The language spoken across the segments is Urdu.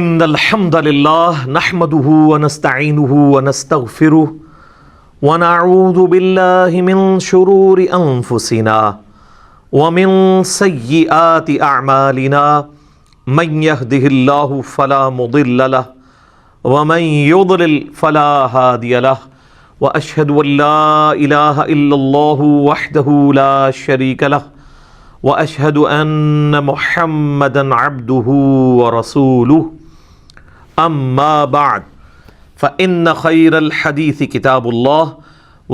إن الحمد لله نحمده ونستعينه ونستغفره ونعوذ بالله من شرور أنفسنا ومن سيئات أعمالنا من يهده الله فلا مضل له ومن يضلل فلا هادي له وأشهد أن لا إله إلا الله وحده لا شريك له وأشهد أن محمدا عبده ورسوله أما بعد فإن خير الحديث كتاب الله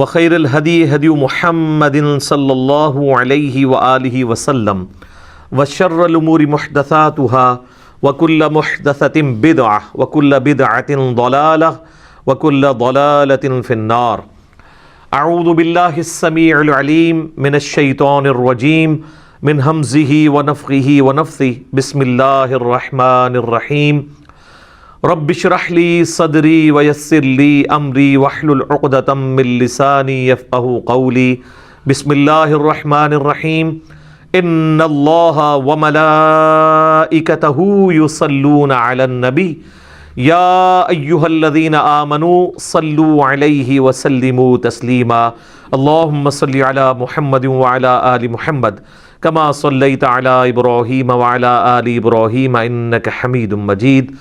وخير الهدي هدي محمد صلى الله عليه وآله وسلم وشر الأمور محدثاتها وكل محدثة بدعة وكل بدعة ضلالة وكل ضلالة في النار. أعوذ بالله السميع العليم من الشيطان الرجيم من همزه ونفخه ونفثه. بسم الله الرحمن الرحيم. رب اشرح لي صدري ويسر لي أمري واحلل عقدة من لساني يفقهوا قولي. بسم الله الرحمن الرحيم. إن الله وملائكته يصلون على النبي يا أيها الذين آمنوا صلوا عليه وسلموا تسليما. اللهم صل على محمد وعلى آل محمد كما صليت على إبراهيم وعلى آل إبراهيم إنك حميد مجيد.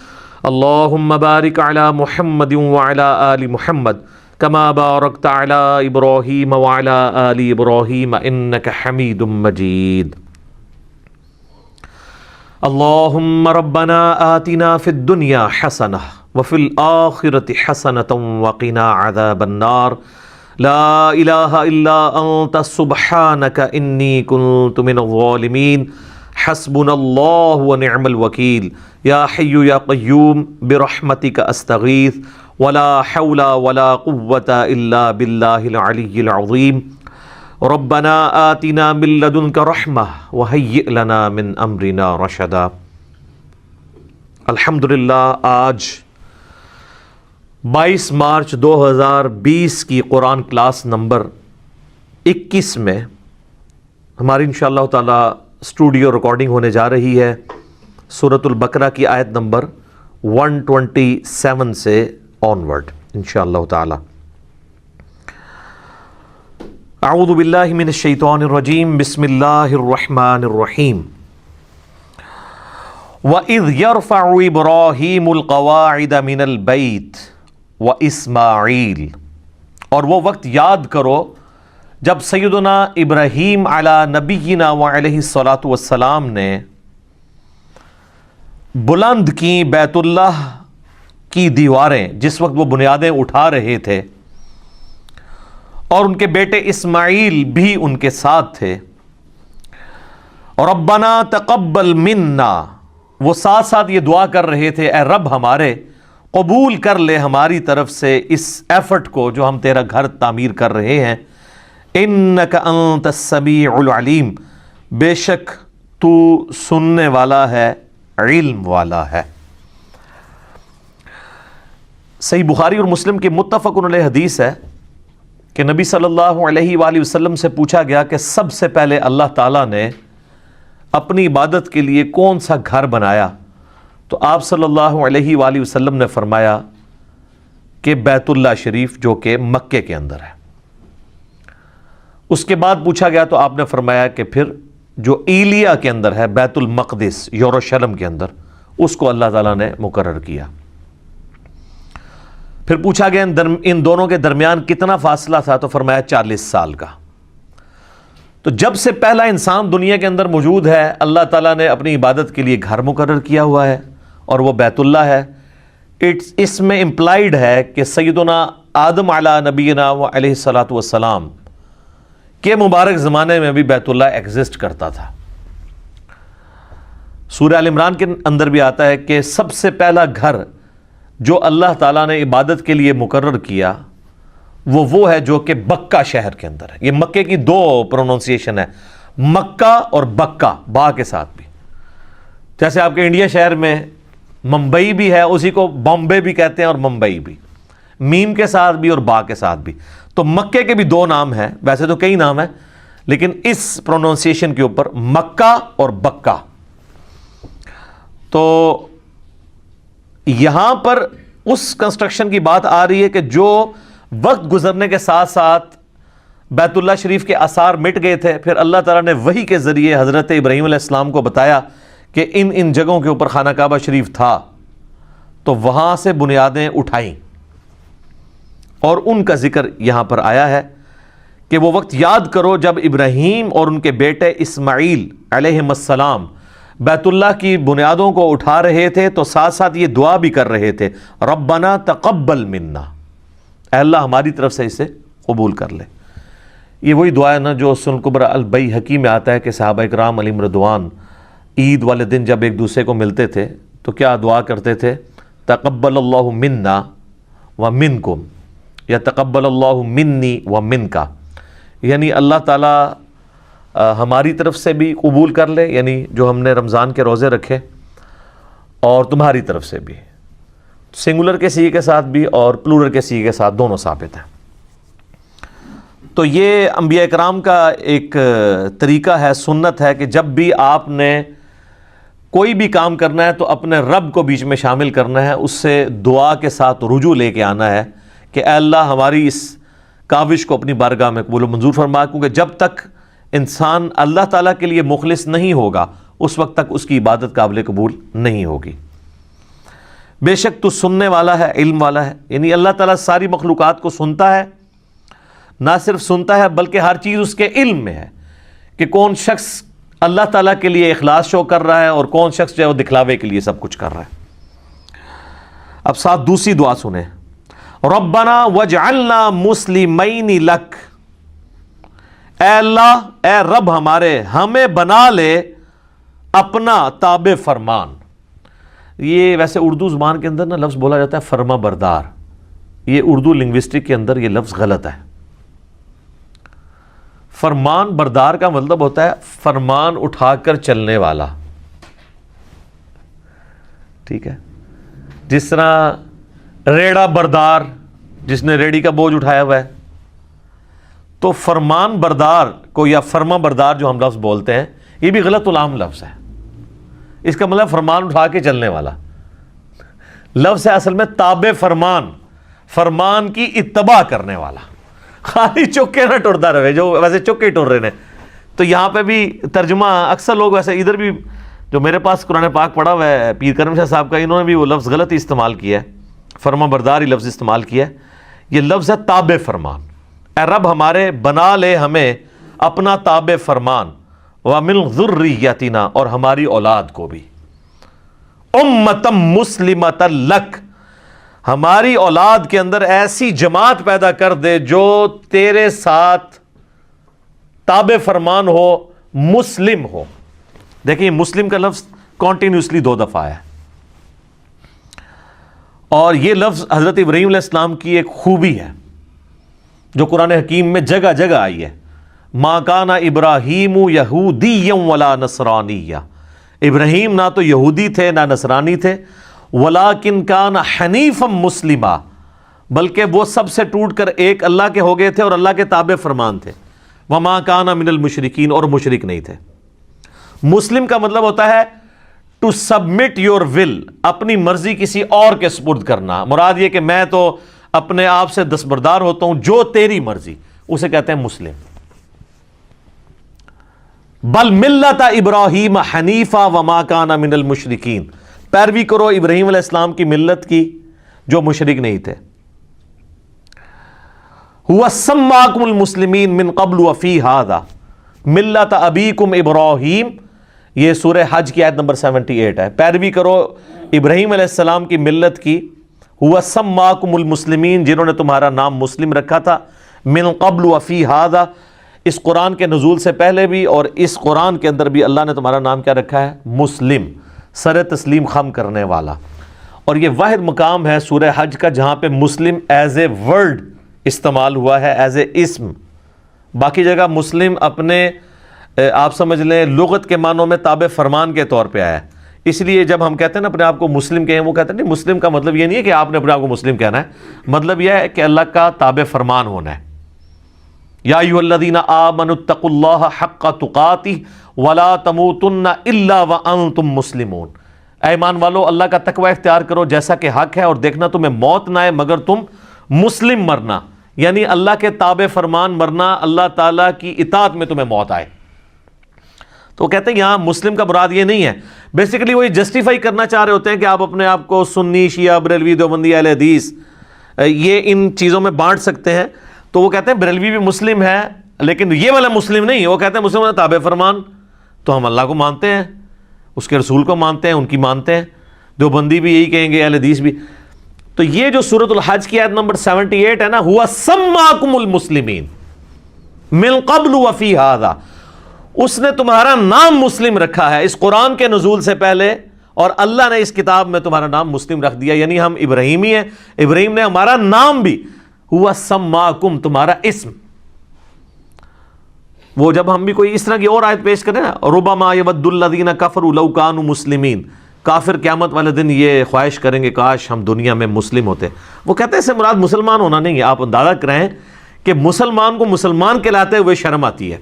اللهم بارك على محمد وعلى آل محمد كما باركت على إبراهيم وعلى آل إبراهيم إنك حميد مجيد. اللهم ربنا آتنا في الدنيا حسنة وفي الآخرة حسنة وقنا عذاب النار. لا إله إلا أنت سبحانك إني كنت من الظالمين. حسبنا الله ونعم الوكيل. يا حي يا قيوم برحمتك أستغيث ولا حول ولا قوة إلا بالله العلي العظيم. ربنا آتنا من لدنك رحمة وهيئ لنا من أمرنا رشدا. الحمدللہ آج 22 مارچ 2020 کی قرآن کلاس نمبر 21 میں ہماری انشاءاللہ تعالی اسٹوڈیو ریکارڈنگ ہونے جا رہی ہے سورۃ البقرہ کی آیت نمبر 127 سے آنورڈ انشاءاللہ تعالی. اعوذ باللہ من الشیطان الرجیم. بسم اللہ الرحمن الرحیم. وَإِذْ يَرْفَعُ إِبْرَاهِيمُ الْقَوَاعِدَ مِنَ الْبَيْتِ وَإِسْمَاعِيلُ. اور وہ وقت یاد کرو جب سیدنا ابراہیم علی نبینا وعلیہ الصلاۃ والسلام نے بلند کی بیت اللہ کی دیواریں، جس وقت وہ بنیادیں اٹھا رہے تھے، اور ان کے بیٹے اسماعیل بھی ان کے ساتھ تھے. ربنا تقبل منا، وہ ساتھ ساتھ یہ دعا کر رہے تھے، اے رب ہمارے قبول کر لے ہماری طرف سے اس ایفرٹ کو جو ہم تیرا گھر تعمیر کر رہے ہیں. انک انت السمیع العلیم، بے شک تو سننے والا ہے، علم والا ہے. صحیح بخاری اور مسلم کی متفق علیہ حدیث ہے کہ نبی صلی اللہ علیہ وآلہ وسلم سے پوچھا گیا کہ سب سے پہلے اللہ تعالیٰ نے اپنی عبادت کے لیے کون سا گھر بنایا؟ تو آپ صلی اللہ علیہ وآلہ وسلم نے فرمایا کہ بیت اللہ شریف جو کہ مکے کے اندر ہے. اس کے بعد پوچھا گیا تو آپ نے فرمایا کہ پھر جو ایلیا کے اندر ہے، بیت المقدس یروشلم کے اندر، اس کو اللہ تعالیٰ نے مقرر کیا. پھر پوچھا گیا ان دونوں کے درمیان کتنا فاصلہ تھا؟ تو فرمایا 40 سال کا. تو جب سے پہلا انسان دنیا کے اندر موجود ہے، اللہ تعالیٰ نے اپنی عبادت کے لیے گھر مقرر کیا ہوا ہے، اور وہ بیت اللہ ہے. اس میں امپلائیڈ ہے کہ سیدنا آدم علی نبینا علیہ الصلاۃ والسلام کے مبارک زمانے میں بھی بیت اللہ ایگزسٹ کرتا تھا. سورہ ال عمران کے اندر بھی آتا ہے کہ سب سے پہلا گھر جو اللہ تعالیٰ نے عبادت کے لیے مقرر کیا وہ ہے جو کہ بکہ شہر کے اندر ہے. یہ مکے کی 2 پروننسیشن ہے، مکہ اور بکہ، با کے ساتھ بھی. جیسے آپ کے انڈیا شہر میں ممبئی بھی ہے، اسی کو بامبے بھی کہتے ہیں اور ممبئی بھی، میم کے ساتھ بھی اور با کے ساتھ بھی. تو مکے کے بھی 2 نام ہیں، ویسے تو کئی نام ہیں، لیکن اس پروننسیشن کے اوپر، مکہ اور بکہ. تو یہاں پر اس کنسٹرکشن کی بات آ رہی ہے کہ جو وقت گزرنے کے ساتھ ساتھ بیت اللہ شریف کے آثار مٹ گئے تھے، پھر اللہ تعالیٰ نے وحی کے ذریعے حضرت ابراہیم علیہ السلام کو بتایا کہ ان جگہوں کے اوپر خانہ کعبہ شریف تھا، تو وہاں سے بنیادیں اٹھائیں، اور ان کا ذکر یہاں پر آیا ہے کہ وہ وقت یاد کرو جب ابراہیم اور ان کے بیٹے اسماعیل علیہ السلام بیت اللہ کی بنیادوں کو اٹھا رہے تھے، تو ساتھ ساتھ یہ دعا بھی کر رہے تھے، ربنا تقبل منا، اے اللہ ہماری طرف سے اسے قبول کر لے۔ یہ وہی دعا ہے نا جو سنن الکبریٰ البیہقی میں آتا ہے کہ صحابہ کرام علیہم رضوان عید والے دن جب ایک دوسرے کو ملتے تھے تو کیا دعا کرتے تھے؟ تقبل اللہ منا ومنکم، یا تقبل اللہ منی ومنکا، یعنی اللہ تعالیٰ ہماری طرف سے بھی قبول کر لے، یعنی جو ہم نے رمضان کے روزے رکھے، اور تمہاری طرف سے بھی، سنگولر کے صیغے کے ساتھ بھی اور پلورل کے صیغے کے ساتھ، دونوں ثابت ہیں۔ تو یہ انبیاء کرام کا ایک طریقہ ہے، سنت ہے کہ جب بھی آپ نے کوئی بھی کام کرنا ہے تو اپنے رب کو بیچ میں شامل کرنا ہے، اس سے دعا کے ساتھ رجوع لے کے آنا ہے کہ اے اللہ ہماری اس کاوش کو اپنی بارگاہ میں قبول و منظور فرما، کیونکہ جب تک انسان اللہ تعالیٰ کے لیے مخلص نہیں ہوگا اس وقت تک اس کی عبادت قابل قبول نہیں ہوگی۔ بے شک تو سننے والا ہے، علم والا ہے، یعنی اللہ تعالیٰ ساری مخلوقات کو سنتا ہے، نہ صرف سنتا ہے بلکہ ہر چیز اس کے علم میں ہے کہ کون شخص اللہ تعالیٰ کے لیے اخلاص شو کر رہا ہے اور کون شخص جو ہے وہ دکھلاوے کے لیے سب کچھ کر رہا ہے۔ اب ساتھ دوسری دعا سنیں، ربنا وجعلنا مسلمین لک، اے اللہ، اے رب ہمارے، ہمیں بنا لے اپنا تابع فرمان۔ یہ ویسے اردو زبان کے اندر نا لفظ بولا جاتا ہے فرما بردار، یہ اردو لنگوسٹک کے اندر یہ لفظ غلط ہے۔ فرمان بردار کا مطلب ہوتا ہے فرمان اٹھا کر چلنے والا، ٹھیک ہے؟ جس طرح ریڑا بردار، جس نے ریڑی کا بوجھ اٹھایا ہوا ہے، تو فرمان بردار کو یا فرما بردار جو ہم لفظ بولتے ہیں یہ بھی غلط العام لفظ ہے۔ اس کا مطلب فرمان اٹھا کے چلنے والا لفظ ہے اصل میں تابع فرمان، فرمان کی اتباع کرنے والا، خالی چکے نہ ٹرتا رہے جو ویسے چکے ٹر رہے ہیں۔ تو یہاں پہ بھی ترجمہ اکثر لوگ ویسے ادھر بھی جو میرے پاس قرآن پاک پڑھا ہوا ہے پیر کرم شاہ صاحب کا، انہوں نے بھی وہ لفظ غلط ہی استعمال کیا ہے، فرما بردار ہی لفظ استعمال کیا ہے۔ یہ لفظ ہے تابع فرمان، اے رب ہمارے بنا لے ہمیں اپنا تابع فرمان، وَمِنْ ذُرِّيَّتِنَا، اور ہماری اولاد کو بھی، اُمَّةً مُسْلِمَةً لَكَ، ہماری اولاد کے اندر ایسی جماعت پیدا کر دے جو تیرے ساتھ تابع فرمان ہو، مسلم ہو۔ دیکھیں مسلم کا لفظ کنٹینیوسلی 2 دفعہ ہے، اور یہ لفظ حضرت ابراہیم علیہ السلام کی ایک خوبی ہے جو قرآن حکیم میں جگہ جگہ آئی ہے۔ ما کان ابراہیم یہودیا ولا نصرانیا، ابراہیم نہ تو یہودی تھے نہ نصرانی تھے، ولیکن کان حنیفا مسلما، بلکہ وہ سب سے ٹوٹ کر ایک اللہ کے ہو گئے تھے اور اللہ کے تابع فرمان تھے، وما کان من المشرکین، اور مشرک نہیں تھے۔ مسلم کا مطلب ہوتا ہے ٹو سبمٹ یور ول، اپنی مرضی کسی اور کے سپرد کرنا، مراد یہ کہ میں تو اپنے آپ سے دستبردار ہوتا ہوں، جو تیری مرضی، اسے کہتے ہیں مسلم۔ بل ملت ابراہیم حنیفا وما کان من المشرکین، پیروی کرو ابراہیم علیہ السلام کی ملت کی جو مشرک نہیں تھے۔ هو سماکم المسلمین من قبل وفی ھذا ملت ابیکم ابراہیم، یہ سورہ حج کی آیت نمبر 78 ہے۔ پیروی کرو ابراہیم علیہ السلام کی ملت کی، هو سماکم المسلمین، جنہوں نے تمہارا نام مسلم رکھا تھا، من قبل وفی ھذا، اس قرآن کے نزول سے پہلے بھی اور اس قرآن کے اندر بھی اللہ نے تمہارا نام کیا رکھا ہے؟ مسلم، سر تسلیم خم کرنے والا۔ اور یہ واحد مقام ہے سورہ حج کا جہاں پہ مسلم ایز اے ورڈ استعمال ہوا ہے، ایز اے اسم۔ باقی جگہ مسلم اپنے آپ سمجھ لیں لغت کے معنوں میں تابع فرمان کے طور پہ آیا ہے۔ اس لیے جب ہم کہتے ہیں نا اپنے آپ کو مسلم کہیں، وہ کہتے ہیں نہیں، مسلم کا مطلب یہ نہیں ہے کہ آپ نے اپنے آپ کو مسلم کہنا ہے، مطلب یہ ہے کہ اللہ کا تابع فرمان ہونا ہے۔ یا ایھا الذین آمنوا اتقوا اللہ حق تقاتہ ولا تموتن الا وانتم مسلمون، اے ایمان والو اللہ کا تقوی اختیار کرو جیسا کہ حق ہے، اور دیکھنا تمہیں موت نہ آئے مگر تم مسلم مرنا، یعنی اللہ کے تابع فرمان مرنا، اللہ تعالیٰ کی اطاعت میں تمہیں موت آئے۔ تو وہ کہتے ہیں یہاں مسلم کا مراد یہ نہیں ہے، بیسیکلی وہ یہ جسٹیفائی کرنا چاہ رہے ہوتے ہیں کہ آپ اپنے آپ کو سنی، شیعہ، بریلوی، دیوبندی، اہل حدیث یہ ان چیزوں میں بانٹ سکتے ہیں۔ تو وہ کہتے ہیں بریلوی بھی مسلم ہے لیکن یہ والا مسلم نہیں، وہ کہتے ہیں مسلم ہے تابع فرمان، تو ہم اللہ کو مانتے ہیں، اس کے رسول کو مانتے ہیں، ان کی مانتے ہیں۔ دیوبندی بھی یہی کہیں گے، اہل حدیث بھی۔ تو یہ جو سورۃ الحج کی آیت نمبر 78 ہے نا، ہوا سماکم المسلمین من قبل وفی ھذا، اس نے تمہارا نام مسلم رکھا ہے اس قرآن کے نزول سے پہلے، اور اللہ نے اس کتاب میں تمہارا نام مسلم رکھ دیا، یعنی ہم ابراہیمی ہیں، ابراہیم نے ہمارا نام بھی، ہوا سماکم تمہارا اسم۔ وہ جب ہم بھی کوئی اس طرح کی اور آیت پیش کریں نا، ربما یود الذین کفروا لو کانوا مسلمین، کافر قیامت والے دن یہ خواہش کریں گے کاش ہم دنیا میں مسلم ہوتے۔ وہ کہتے ہیں اس سے مراد مسلمان ہونا نہیں ہے، آپ اندازہ کریں کہ مسلمان کو مسلمان کہلاتے ہوئے شرم آتی ہے۔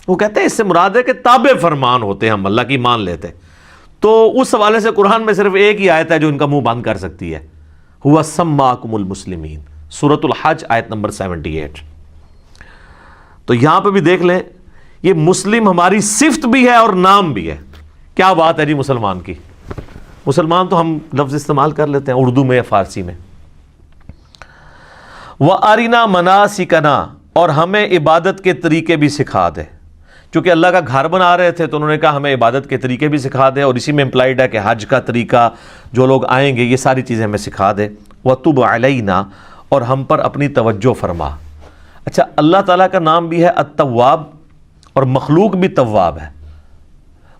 وہ کہتے ہیں اس سے مراد ہے کہ تابع فرمان ہوتے ہم، اللہ کی مان لیتے۔ تو اس حوالے سے قرآن میں صرف ایک ہی آیت ہے جو ان کا منہ بند کر سکتی ہے، ہوا سماکم المسلمین، سورۃ الحج آیت نمبر 78۔ تو یہاں پہ بھی دیکھ لیں، یہ مسلم ہماری صفت بھی ہے اور نام بھی ہے۔ کیا بات ہے جی مسلمان کی، مسلمان تو ہم لفظ استعمال کر لیتے ہیں اردو میں یا فارسی میں۔ وَأَرِنَا مَنَاسِكَنَا، اور ہمیں عبادت کے طریقے بھی سکھا دے۔ چونکہ اللہ کا گھر بنا رہے تھے تو انہوں نے کہا ہمیں عبادت کے طریقے بھی سکھا دے، اور اسی میں امپلائڈ ہے کہ حج کا طریقہ، جو لوگ آئیں گے یہ ساری چیزیں ہمیں سکھا دے۔ وَتُبْ عَلَيْنَا، اور ہم پر اپنی توجہ فرما۔ اچھا، اللہ تعالیٰ کا نام بھی ہے التواب، اور مخلوق بھی تواب ہے۔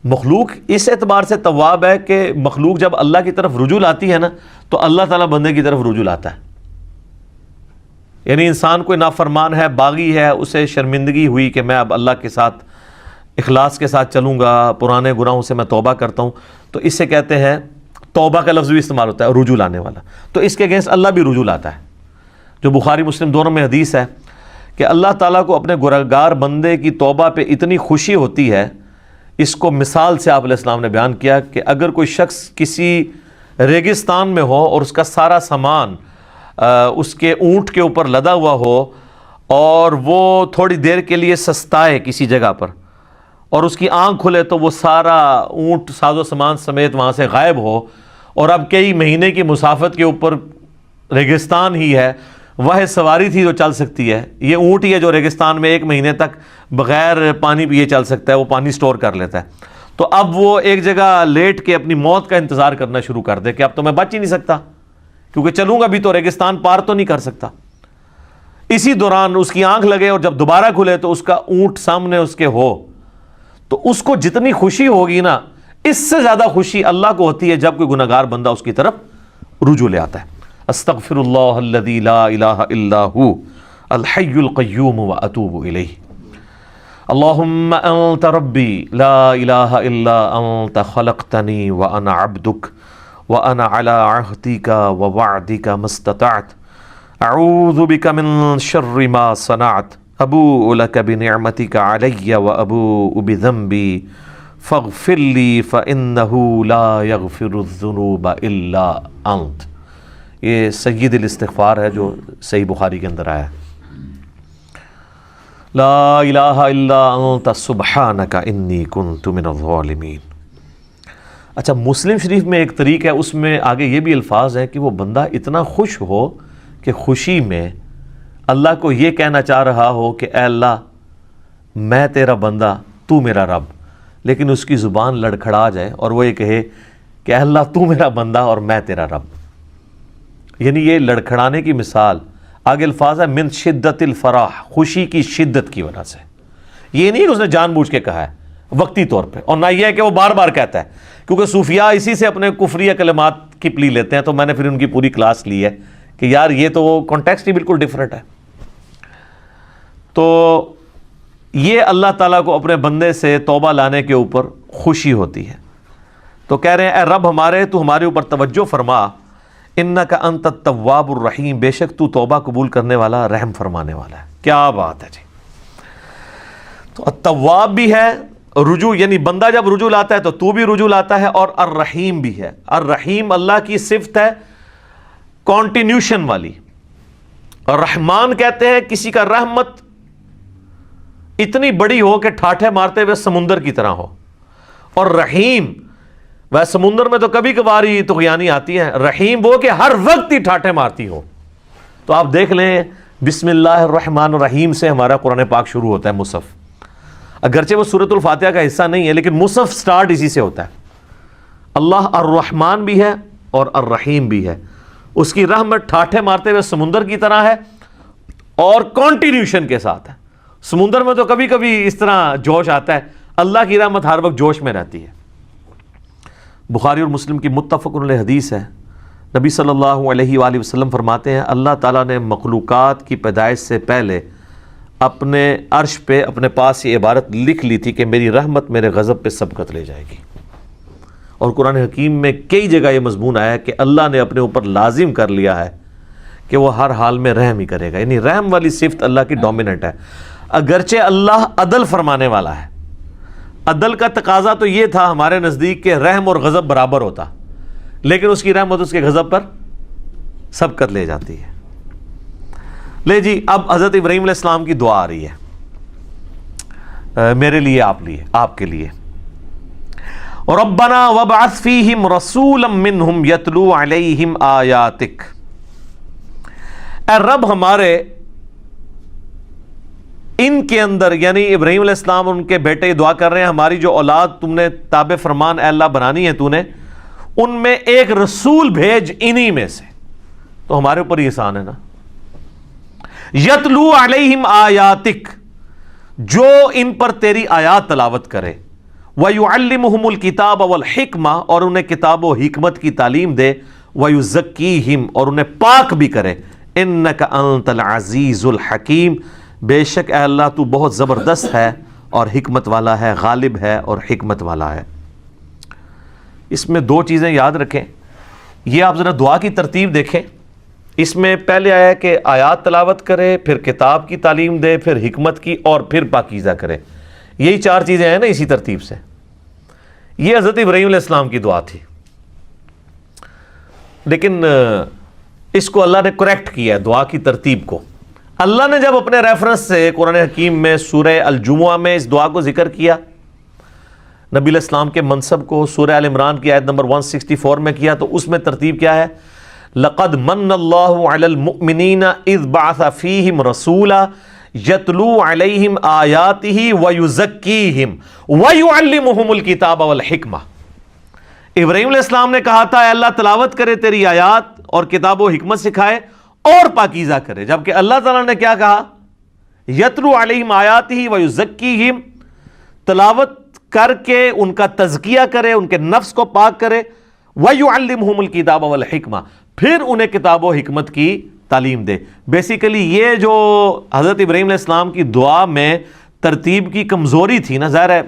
مخلوق اس اعتبار سے تواب ہے کہ مخلوق جب اللہ کی طرف رجوع لاتی ہے نا تو اللہ تعالیٰ بندے کی طرف رجوع لاتا ہے۔ یعنی انسان کوئی نافرمان ہے، باغی ہے، اسے شرمندگی ہوئی کہ میں اب اللہ کے ساتھ اخلاص کے ساتھ چلوں گا، پرانے گناہوں سے میں توبہ کرتا ہوں، تو اس سے کہتے ہیں، توبہ کا لفظ بھی استعمال ہوتا ہے رجوع لانے والا، تو اس کے اگینسٹ اللہ بھی رجوع لاتا ہے۔ جو بخاری مسلم دونوں میں حدیث ہے کہ اللہ تعالیٰ کو اپنے گنہگار بندے کی توبہ پہ اتنی خوشی ہوتی ہے، اس کو مثال سے آپ علیہ السلام نے بیان کیا کہ اگر کوئی شخص کسی ریگستان میں ہو اور اس کا سارا سامان اس کے اونٹ کے اوپر لدا ہوا ہو، اور وہ تھوڑی دیر کے لیے سستائے کسی جگہ پر، اور اس کی آنکھ کھلے تو وہ سارا اونٹ ساز و سامان سمیت وہاں سے غائب ہو، اور اب کئی مہینے کی مسافت کے اوپر ریگستان ہی ہے، وہ سواری تھی جو چل سکتی ہے، یہ اونٹ ہی ہے جو ریگستان میں 1 مہینے تک بغیر پانی پیے چل سکتا ہے، وہ پانی سٹور کر لیتا ہے، تو اب وہ ایک جگہ لیٹ کے اپنی موت کا انتظار کرنا شروع کر دے کہ اب تو میں بچ ہی نہیں سکتا، کیونکہ چلوں گا بھی تو ریگستان پار تو نہیں کر سکتا۔ اسی دوران اس کی آنکھ لگے اور جب دوبارہ کھلے تو اس کا اونٹ سامنے اس کے ہو، تو اس کو جتنی خوشی ہوگی نا، اس سے زیادہ خوشی اللہ کو ہوتی ہے جب کوئی گنہگار بندہ اس کی طرف رجوع لے آتا ہے۔ استغفر اللہ الذی لا الہ الا ہو الحی القیوم واتوب الیہ۔ اللہم انت ربی لا الہ الا انت خلقتنی وانا عبدک وانا علی عہدک ووعدک ما استطعت اعوذ بک من شر ما صنعت ابوء لک بنعمتک علی وابوء بذنبی فاغفر لی فانہ لا یغفر الذنوب الا انت۔ یہ سید الاستغفار ہے جو صحیح بخاری کے اندر آیا ہے۔ لا الہ الا انت سبحانک انی کنت من الظالمین۔ اچھا، مسلم شریف میں ایک طریق ہے، اس میں آگے یہ بھی الفاظ ہیں کہ وہ بندہ اتنا خوش ہو کہ خوشی میں اللہ کو یہ کہنا چاہ رہا ہو کہ اے اللہ میں تیرا بندہ، تو میرا رب، لیکن اس کی زبان لڑکھڑا جائے اور وہ یہ کہے کہ اے اللہ تو میرا بندہ اور میں تیرا رب۔ یعنی یہ لڑکھڑانے کی مثال، آگے الفاظ ہے من شدت الفرح، خوشی کی شدت کی وجہ سے۔ یہ نہیں کہ اس نے جان بوجھ کے کہا ہے وقتی طور پہ، اور نہ یہ ہے کہ وہ بار بار کہتا ہے، کیونکہ صوفیاء اسی سے اپنے کفریہ کلمات کی پلی لیتے ہیں، تو میں نے پھر ان کی پوری کلاس لی ہے کہ یار یہ تو وہ کانٹیکسٹ ہی بالکل ڈیفرنٹ ہے۔ تو یہ اللہ تعالیٰ کو اپنے بندے سے توبہ لانے کے اوپر خوشی ہوتی ہے، تو کہہ رہے ہیں اے رب ہمارے، تو ہمارے اوپر توجہ فرما، انک انت التواب الرحیم، بے شک تو توبہ قبول کرنے والا، رحم فرمانے والا ہے۔ کیا بات ہے جی۔ تو التواب بھی ہے رجوع یعنی بندہ جب رجوع لاتا ہے تو تو بھی رجوع لاتا ہے، اور الرحیم بھی ہے۔ الرحیم اللہ کی صفت ہے کانٹینیوشن والی، اور رحمان کہتے ہیں کسی کا رحمت اتنی بڑی ہو کہ ٹھاٹھے مارتے ہوئے سمندر کی طرح ہو، اور رحیم وہ سمندر میں تو کبھی کبھار ہی طغیانی آتی ہے، رحیم وہ کہ ہر وقت ہی ٹھاٹھے مارتی ہو۔ تو آپ دیکھ لیں بسم اللہ الرحمن الرحیم سے ہمارا قرآن پاک شروع ہوتا ہے مصحف، اگرچہ وہ سورۃ الفاتحہ کا حصہ نہیں ہے لیکن مصحف سٹارٹ اسی سے ہوتا ہے۔ اللہ الرحمن بھی ہے اور الرحیم بھی ہے، اس کی رحمت ٹھاٹھے مارتے ہوئے سمندر کی طرح ہے اور کانٹینیوشن کے ساتھ ہے۔ سمندر میں تو کبھی کبھی اس طرح جوش آتا ہے، اللہ کی رحمت ہر وقت جوش میں رہتی ہے۔ بخاری اور مسلم کی متفق علیہ حدیث ہے، نبی صلی اللہ علیہ وآلہ وسلم فرماتے ہیں اللہ تعالیٰ نے مخلوقات کی پیدائش سے پہلے اپنے عرش پہ اپنے پاس یہ عبارت لکھ لی تھی کہ میری رحمت میرے غضب پہ سبقت لے جائے گی، اور قرآن حکیم میں کئی جگہ یہ مضمون آیا ہے کہ اللہ نے اپنے اوپر لازم کر لیا ہے کہ وہ ہر حال میں رحم ہی کرے گا، یعنی رحم والی صفت اللہ کی ڈومیننٹ ہے۔ اگرچہ اللہ عدل فرمانے والا ہے، عدل کا تقاضا تو یہ تھا ہمارے نزدیک کہ رحم اور غضب برابر ہوتا، لیکن اس کی رحمت اس کے غضب پر سبقت لے جاتی ہے۔ لے جی اب حضرت ابراہیم علیہ السلام کی دعا آ رہی ہے میرے لیے، آپ کے لیے۔ ربنا وابعث فیہم رسولا منہم یتلو علیہم آیاتک، اے رب ہمارے ان کے اندر، یعنی ابراہیم علیہ السلام ان کے بیٹے دعا کر رہے ہیں ہماری جو اولاد تم نے تابع فرمان اے اللہ بنانی ہے تو نے، ان میں ایک رسول بھیج انہی میں سے، تو ہمارے اوپر یہ احسان ہے نا۔ یتلو علیہم آیاتک، جو ان پر تیری آیات تلاوت کرے، وَيُعَلِّمُهُمُ الْكِتَابَ وَالْحِكْمَةَ، اور انہیں کتاب و حکمت کی تعلیم دے، وَيُزَكِّيهِمْ، اور انہیں پاک بھی کرے، إِنَّكَ أَنْتَ الْعَزِيزُ الْحَكِيمُ، بے شک اے اللہ تو بہت زبردست ہے اور حکمت والا ہے، غالب ہے اور حکمت والا ہے۔ اس میں دو چیزیں یاد رکھیں، یہ آپ ذرا دعا کی ترتیب دیکھیں، اس میں پہلے آیا ہے کہ آیات تلاوت کرے، پھر کتاب کی تعلیم دے، پھر حکمت کی، اور پھر پاکیزہ کرے، یہی چار چیزیں ہیں نا اسی ترتیب سے۔ یہ حضرت ابراہیم علیہ السلام کی دعا تھی، لیکن اس کو اللہ نے کریکٹ کیا ہے دعا کی ترتیب کو۔ اللہ نے جب اپنے ریفرنس سے قرآن حکیم میں سورہ الجمعہ میں اس دعا کو ذکر کیا، نبی علیہ السلام کے منصب کو سورہ آل عمران کی آیت نمبر 164 میں کیا، تو اس میں ترتیب کیا ہے؟ لَقَدْ مَنَّ اللَّهُ عَلَى الْمُؤْمِنِينَ إِذْ بَعَثَ فِيهِمْ رَسُولًا يَتْلُو عَلَيْهِمْ آيَاتِهِ وَيُزَكِّيهِمْ وَيُعَلِّمُهُمُ الْكِتَابَ وَالْحِكْمَةَ۔ ابراہیم علیہ السلام نے کہا تھا اے اللہ تلاوت کرے تیری آیات اور کتاب و حکمت سکھائے اور پاکیزہ کرے، جبکہ اللہ تعالیٰ نے کیا کہا؟ یتلو علیہم آیاتہ ویزکیہم، تلاوت کر کے ان کا تزکیہ کرے، ان کے نفس کو پاک کرے، ویعلمہم الکتاب والحکمہ، پھر انہیں کتاب و حکمت کی تعلیم دے۔ بیسیکلی یہ جو حضرت ابراہیم علیہ السلام کی دعا میں ترتیب کی کمزوری تھی نا، ظاہر ہے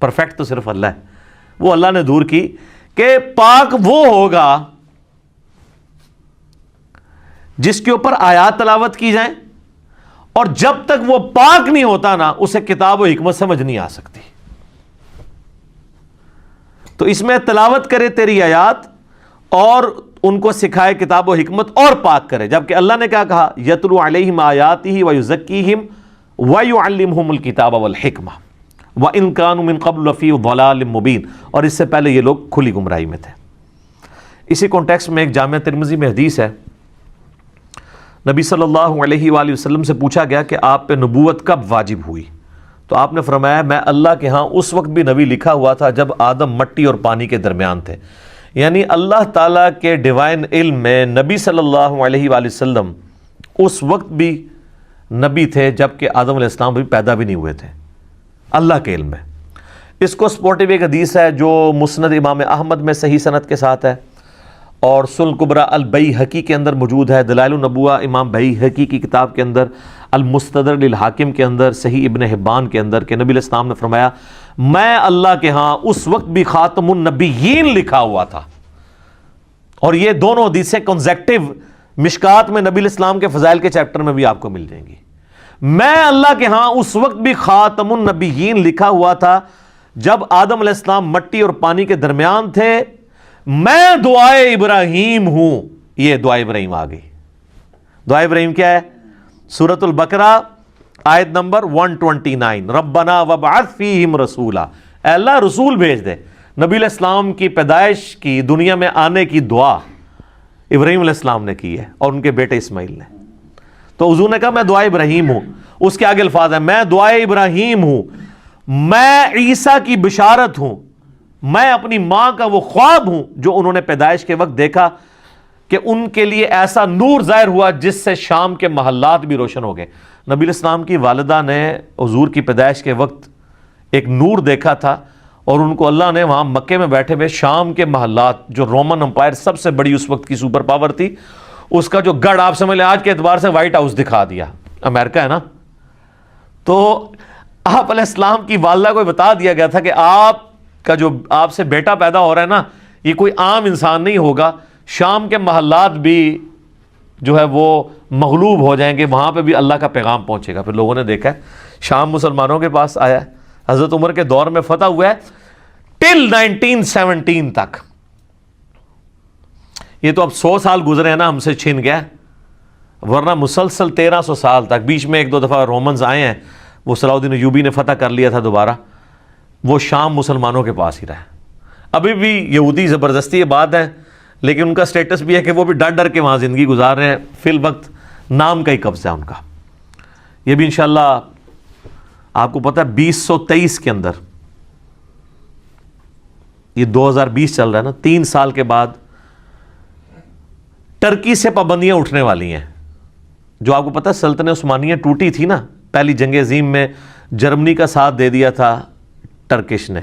پرفیکٹ تو صرف اللہ ہے، وہ اللہ نے دور کی کہ پاک وہ ہوگا جس کے اوپر آیات تلاوت کی جائیں، اور جب تک وہ پاک نہیں ہوتا نا اسے کتاب و حکمت سمجھ نہیں آ سکتی۔ تو اس میں تلاوت کرے تیری آیات اور ان کو سکھائے کتاب و حکمت اور پاک کرے، جبکہ اللہ نے کیا کہا؟ یتلو علیہم آیاتہ ویزکیہم ویعلمہم الکتاب والحکمہ وَإِن كَانُوا مِن قَبْلُ لَفِي ضَلَالٍ مُبِينٍ، اور اس سے پہلے یہ لوگ کھلی گمراہی میں تھے۔ اسی کانٹیکسٹ میں ایک جامعہ ترمذی میں حدیث ہے، نبی صلی اللہ علیہ وآلہ وسلم سے پوچھا گیا کہ آپ پہ نبوت کب واجب ہوئی؟ تو آپ نے فرمایا میں اللہ کے ہاں اس وقت بھی نبی لکھا ہوا تھا جب آدم مٹی اور پانی کے درمیان تھے، یعنی اللہ تعالیٰ کے ڈیوائن علم میں نبی صلی اللہ علیہ وآلہ وسلم اس وقت بھی نبی تھے جبکہ آدم علیہ السلام بھی پیدا بھی نہیں ہوئے تھے، اللہ کے علم میں۔ اس کو سپورٹیو ایک حدیث ہے جو مسند امام احمد میں صحیح سند کے ساتھ ہے، اور سنن کبریٰ البیہقی کے اندر موجود ہے، دلائل النبوہ امام بیہقی کی کتاب کے اندر، المستدرک للحاکم کے اندر، صحیح ابن حبان کے اندر، کہ نبی علیہ السلام نے فرمایا میں اللہ کے ہاں اس وقت بھی خاتم النبیین لکھا ہوا تھا۔ اور یہ دونوں حدیثیں کنزیکٹیو مشکات میں نبی علیہ السلام کے فضائل کے چیپٹر میں بھی آپ کو مل جائیں گی۔ میں اللہ کے ہاں اس وقت بھی خاتم النبیین لکھا ہوا تھا جب آدم علیہ السلام مٹی اور پانی کے درمیان تھے، میں دعائے ابراہیم ہوں. یہ دعائے ابراہیم آ گئی. دعائے ابراہیم کیا ہے؟ سورۃ البقرہ آیت نمبر 129، ربنا وابعث فیہم رسولا، اے اللہ رسول بھیج دے. نبی علیہ السلام کی پیدائش کی، دنیا میں آنے کی دعا ابراہیم علیہ السلام نے کی ہے اور ان کے بیٹے اسماعیل نے. تو حضور نے کہا میں دعائے ابراہیم ہوں. اس کے آگے الفاظ ہیں میں دعائے ابراہیم ہوں، میں عیسیٰ کی بشارت ہوں، میں اپنی ماں کا وہ خواب ہوں جو انہوں نے پیدائش کے وقت دیکھا کہ ان کے لیے ایسا نور ظاہر ہوا جس سے شام کے محلات بھی روشن ہو گئے. نبی علیہ السلام کی والدہ نے حضور کی پیدائش کے وقت ایک نور دیکھا تھا اور ان کو اللہ نے وہاں مکے میں بیٹھے ہوئے شام کے محلات، جو رومن امپائر سب سے بڑی اس وقت کی سپر پاور تھی، اس کا جو گڑھ آپ سمجھ لیں آج کے اعتبار سے وائٹ ہاؤس دکھا دیا. امریکہ ہے نا. تو آپ علیہ السلام کی والدہ کو بتا دیا گیا تھا کہ آپ کا جو آپ سے بیٹا پیدا ہو رہا ہے نا، یہ کوئی عام انسان نہیں ہوگا، شام کے محلات بھی جو ہے وہ مغلوب ہو جائیں گے، وہاں پہ بھی اللہ کا پیغام پہنچے گا. پھر لوگوں نے دیکھا ہے شام مسلمانوں کے پاس آیا ہے، حضرت عمر کے دور میں فتح ہوا ہے ٹل 1917 تک. یہ تو اب 100 سال گزرے ہیں نا، ہم سے چھن گیا، ورنہ مسلسل 1300 سال تک. بیچ میں ایک دو دفعہ رومنز آئے ہیں، وہ صلاح الدین ایوبی نے فتح کر لیا تھا دوبارہ. وہ شام مسلمانوں کے پاس ہی رہا. ابھی بھی یہودی زبردستی یہ بات ہے، لیکن ان کا سٹیٹس بھی ہے کہ وہ بھی ڈر ڈر کے وہاں زندگی گزار رہے ہیں. فی الوقت نام کا ہی قبضہ ہے ان کا. یہ بھی انشاءاللہ آپ کو پتہ ہے 2023 کے اندر، یہ 2020 چل رہا ہے نا، 3 سال کے بعد ٹرکی سے پابندیاں اٹھنے والی ہیں. جو آپ کو پتہ ہے سلطنت عثمانیہ ٹوٹی تھی نا، پہلی جنگ عظیم میں جرمنی کا ساتھ دے دیا تھا ٹرکش نے،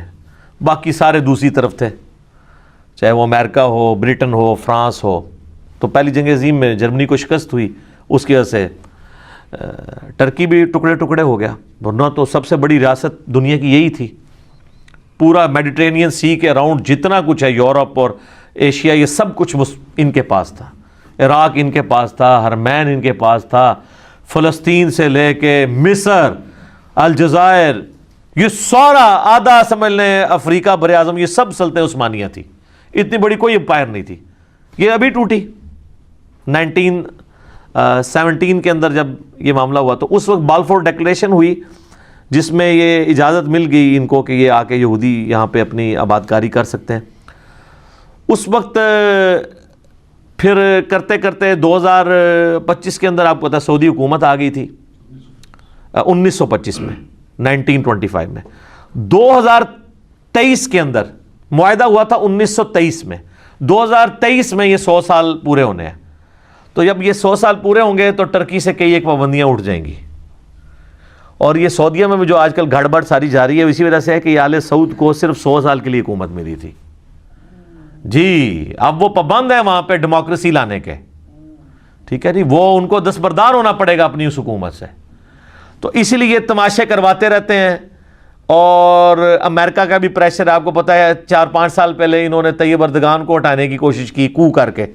باقی سارے دوسری طرف تھے، چاہے وہ امریکہ ہو، برٹن ہو، فرانس ہو. تو پہلی جنگ عظیم میں جرمنی کو شکست ہوئی، اس کی وجہ سے ٹرکی بھی ٹکڑے ٹکڑے ہو گیا. ورنہ تو سب سے بڑی ریاست دنیا کی یہی تھی. پورا میڈیٹرینین سی کے اراؤنڈ جتنا کچھ ہے، یورپ اور ایشیا، یہ سب کچھ ان کے پاس تھا. عراق ان کے پاس تھا، حرمین ان کے پاس تھا، فلسطین سے لے کے مصر، الجزائر، یہ سارا آدھا سمجھ لیں افریقہ بر اعظم، یہ سب سلطنت عثمانیہ تھی. اتنی بڑی کوئی امپائر نہیں تھی. یہ ابھی ٹوٹی 1917 کے اندر جب یہ معاملہ ہوا. تو اس وقت بالفور ڈیکلیریشن ہوئی جس میں یہ اجازت مل گئی ان کو کہ یہ آ کے یہودی یہاں پہ اپنی آبادکاری کر سکتے ہیں. اس وقت پھر کرتے کرتے 2025 کے اندر آپ کو پتا سعودی حکومت آ گئی تھی 1925 میں، 1925 میں. 2023 کے اندر معاہدہ ہوا تھا 1923 میں. 2023 میں یہ 100 سال پورے ہونے ہیں. تو جب یہ 100 سال پورے ہوں گے تو ٹرکی سے کئی ایک پابندیاں اٹھ جائیں گی. اور یہ سعودیہ میں بھی جو آج کل گڑبڑ ساری جاری ہے، اسی وجہ سے ہے کہ آل سعود کو صرف 100 سال کے لیے حکومت ملی تھی. جی اب وہ پابند ہے وہاں پہ ڈیموکریسی لانے کے. ٹھیک ہے جی، وہ ان کو دستبردار ہونا پڑے گا اپنی اس حکومت سے. تو اسی لیے یہ تماشے کرواتے رہتے ہیں. اور امریکہ کا بھی پریشر آپ کو پتہ ہے، 4-5 سال پہلے انہوں نے طیب اردگان کو ہٹانے کی کوشش کی کو کر کے.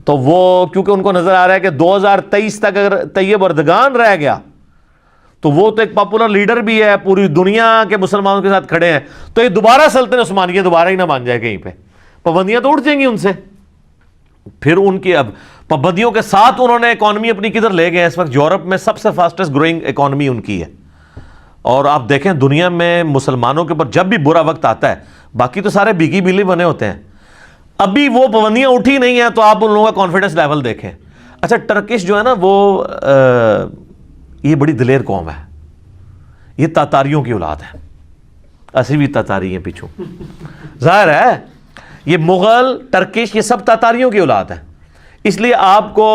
تو وہ کیونکہ ان کو نظر آ رہا ہے کہ 2023 تک اگر طیب اردگان رہ گیا تو وہ تو ایک پاپولر لیڈر بھی ہے، پوری دنیا کے مسلمانوں کے ساتھ کھڑے ہیں، تو یہ دوبارہ سلطنت عثمانیہ دوبارہ ہی نہ مان جائے کہیں پہ. پابندیاں تو اٹھ جائیں گی ان سے. پھر ان کی اب پابندیوں کے ساتھ انہوں نے اکانومی اپنی کدھر لے گئے. اس وقت یورپ میں سب سے فاسٹسٹ گروئنگ اکانومی ان کی ہے. اور آپ دیکھیں دنیا میں مسلمانوں کے اوپر جب بھی برا وقت آتا ہے، باقی تو سارے بھیگی بلی بنے ہوتے ہیں، ابھی وہ پابندیاں اٹھی نہیں ہیں تو آپ ان لوگوں کا کانفیڈنس لیول دیکھیں. اچھا ٹرکش جو ہے نا وہ یہ بڑی دلیر قوم ہے. یہ تاتاریوں کی اولاد ہے. اسی بھی تاتاری ہیں پیچھوں، ظاہر ہے یہ مغل ٹرکش یہ سب تاتاریوں کی اولاد ہے. اس لیے آپ کو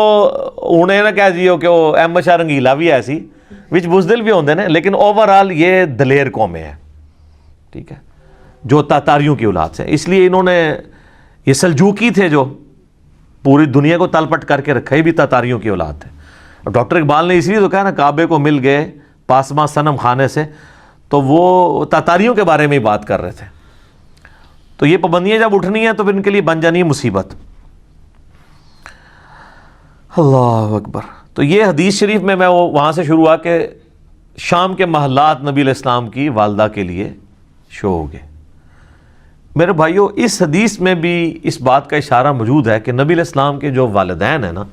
انہیں نہ کہہ دیو کہ وہ احمد شاہ رنگیلا بھی ایسی وچ بزدل بھی ہوندے ہیں، لیکن اوورآل یہ دلیر قومیں ہیں. ٹھیک ہے، جو تاتاریوں کی اولاد سے. اس لیے انہوں نے یہ سلجوکی تھے جو پوری دنیا کو تل پٹ کر کے رکھا، ہی بھی تاتاریوں کی اولاد تھے. ڈاکٹر اقبال نے اس لیے تو کہا نا کعبے کو مل گئے پاسماں صنم خانے سے، تو وہ تاتاریوں کے بارے میں ہی بات کر رہے تھے. تو یہ پابندیاں جب اٹھنی ہیں تو پھر ان کے لیے بن جانی ہے مصیبت. اللہ اکبر. تو یہ حدیث شریف میں وہاں سے شروع ہوا کہ شام کے محلات نبی علیہ السلام کی والدہ کے لیے شو ہو گئے۔ میرے بھائیوں، اس حدیث میں بھی اس بات کا اشارہ موجود ہے کہ نبی علیہ السلام کے جو والدین ہیں نا،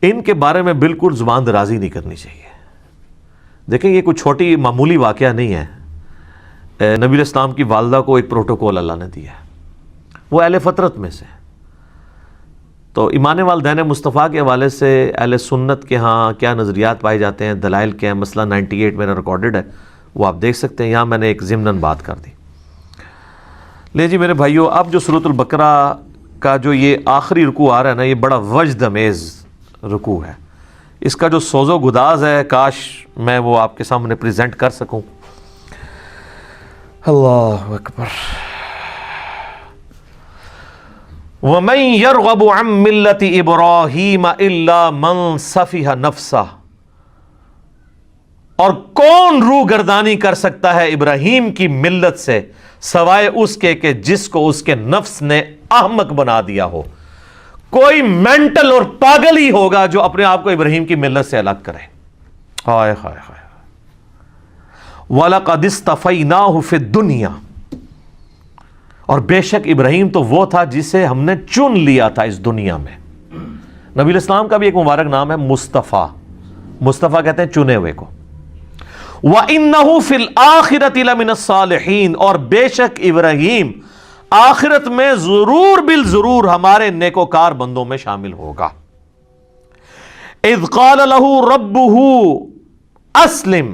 ان کے بارے میں بالکل زبان درازی نہیں کرنی چاہیے۔ دیکھیں، یہ کوئی چھوٹی معمولی واقعہ نہیں ہے۔ نبی علیہ السلام کی والدہ کو ایک پروٹوکول اللہ نے دیا ہے، وہ اہل فطرت میں سے۔ تو ایمان والدین مصطفیٰ کے حوالے سے اہل سنت کے ہاں کیا نظریات پائے جاتے ہیں، دلائل کے ہیں، مسئلہ 98 میرا ریکارڈڈ ہے، وہ آپ دیکھ سکتے ہیں۔ یہاں میں نے ایک ضمناً بات کر دی۔ لے جی میرے بھائیوں، اب جو سورۃ البقرہ کا جو یہ آخری رکوع آ رہا ہے نا، یہ بڑا وجد امیز رکوع ہے۔ اس کا جو سوز و گداز ہے، کاش میں وہ آپ کے سامنے پریزنٹ کر سکوں۔ اللہ اکبر۔ وَمَن يَرْغَبُ عَن مِّلَّةِ إِبْرَاهِيمَ إِلَّا مَن سَفِهَ نَفْسَهُ، اور کون روگردانی کر سکتا ہے ابراہیم کی ملت سے سوائے اس کے کہ جس کو اس کے نفس نے احمق بنا دیا ہو۔ کوئی مینٹل اور پاگل ہی ہوگا جو اپنے آپ کو ابراہیم کی ملت سے الگ کرے۔ ہائے ہائے ہائے۔ وَلَقَدِ اصْطَفَيْنَاهُ فِي الدُّنْيَا، اور بے شک ابراہیم تو وہ تھا جسے ہم نے چن لیا تھا اس دنیا میں۔ نبی علیہ السلام کا بھی ایک مبارک نام ہے مصطفیٰ۔ مصطفیٰ کہتے ہیں چنے ہوئے کو۔ وَإِنَّهُ فِي الْآخِرَةِ لَمِنَ الصَّالِحِينَ، اور بے شک ابراہیم آخرت میں ضرور بالضرور ہمارے نیکوکار بندوں میں شامل ہوگا۔ اِذْ قَالَ لَهُ رَبُّهُ أَسْلِمْ،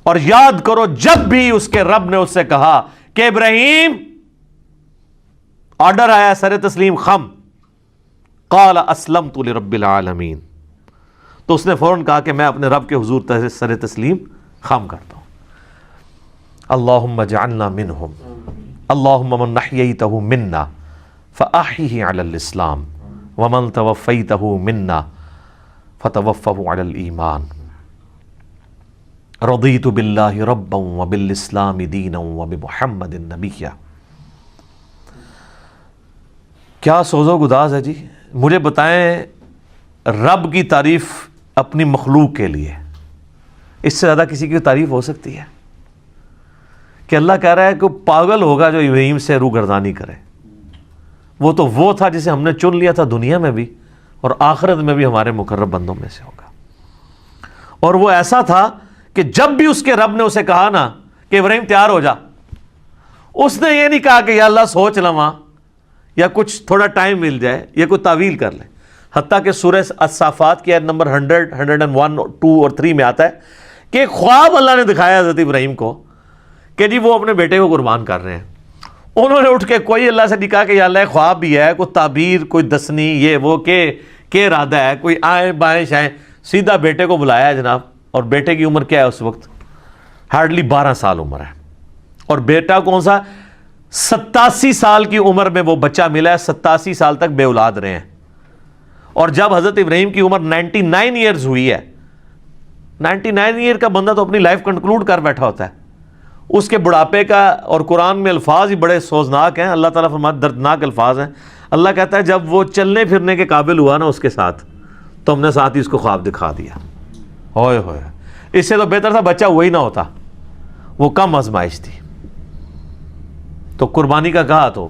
اور یاد کرو جب بھی اس کے رب نے اس سے کہا کہ ابراہیم، آرڈر آیا سر تسلیم خم، قال اسلمت لرب العالمین، تو اس نے فوراً کہا کہ میں اپنے رب کے حضور سر تسلیم خم کرتا ہوں۔ اللہم اجعلنا منہم، اللہم من احییتہ منا فاحیہ علی الاسلام ومن توفیتہ منا فتوفہ علی الایمان، رضیت باللہ ربا وبالاسلام دینا وبمحمد نبیا۔ کیا سوز و گداز ہے جی۔ مجھے بتائیں، رب کی تعریف اپنی مخلوق کے لیے اس سے زیادہ کسی کی تعریف ہو سکتی ہے؟ کہ اللہ کہہ رہا ہے کہ پاگل ہوگا جو ابراہیم سے روگردانی کرے۔ وہ تو وہ تھا جسے ہم نے چن لیا تھا دنیا میں بھی، اور آخرت میں بھی ہمارے مقرب بندوں میں سے ہوگا۔ اور وہ ایسا تھا کہ جب بھی اس کے رب نے اسے کہا نا کہ ابراہیم تیار ہو جا، اس نے یہ نہیں کہا کہ یا اللہ سوچ لواں یا کچھ تھوڑا ٹائم مل جائے یا کوئی تعویل کر لے۔ حتیٰ کہ سورہ الصافات کی آیت نمبر 100، 101، 2 اور 3 میں آتا ہے کہ ایک خواب اللہ نے دکھایا حضرت ابراہیم کو کہ جی وہ اپنے بیٹے کو قربان کر رہے ہیں۔ انہوں نے اٹھ کے کوئی اللہ سے نہیں کہا کہ یا اللہ خواب بھی ہے، کوئی تعبیر، کوئی دسنی، یہ وہ کہ ارادہ ہے، کوئی آئیں بائیں شائیں، سیدھا بیٹے کو بلایا ہے جناب۔ اور بیٹے کی عمر کیا ہے اس وقت؟ ہارڈلی 12 سال عمر ہے۔ اور بیٹا کون سا؟ 87 سال کی عمر میں وہ بچہ ملا ہے، 87 سال تک بے اولاد رہے ہیں۔ اور جب حضرت ابراہیم کی عمر 99 ایئرز ہوئی ہے، 99 ایئر کا بندہ تو اپنی لائف کنکلوڈ کر بیٹھا ہوتا ہے، اس کے بڑھاپے کا، اور قرآن میں الفاظ ہی بڑے سوزناک ہیں، اللہ تعالیٰ فرماتے دردناک الفاظ ہیں۔ اللہ کہتا ہے جب وہ چلنے پھرنے کے قابل ہوا نا اس کے ساتھ، تو ہم نے ساتھ ہی اس کو خواب دکھا دیا۔ ہوئے ہوئے، اس سے تو بہتر تھا بچہ وہی نہ ہوتا، وہ کم آزمائش تھی۔ تو قربانی کا کہا تو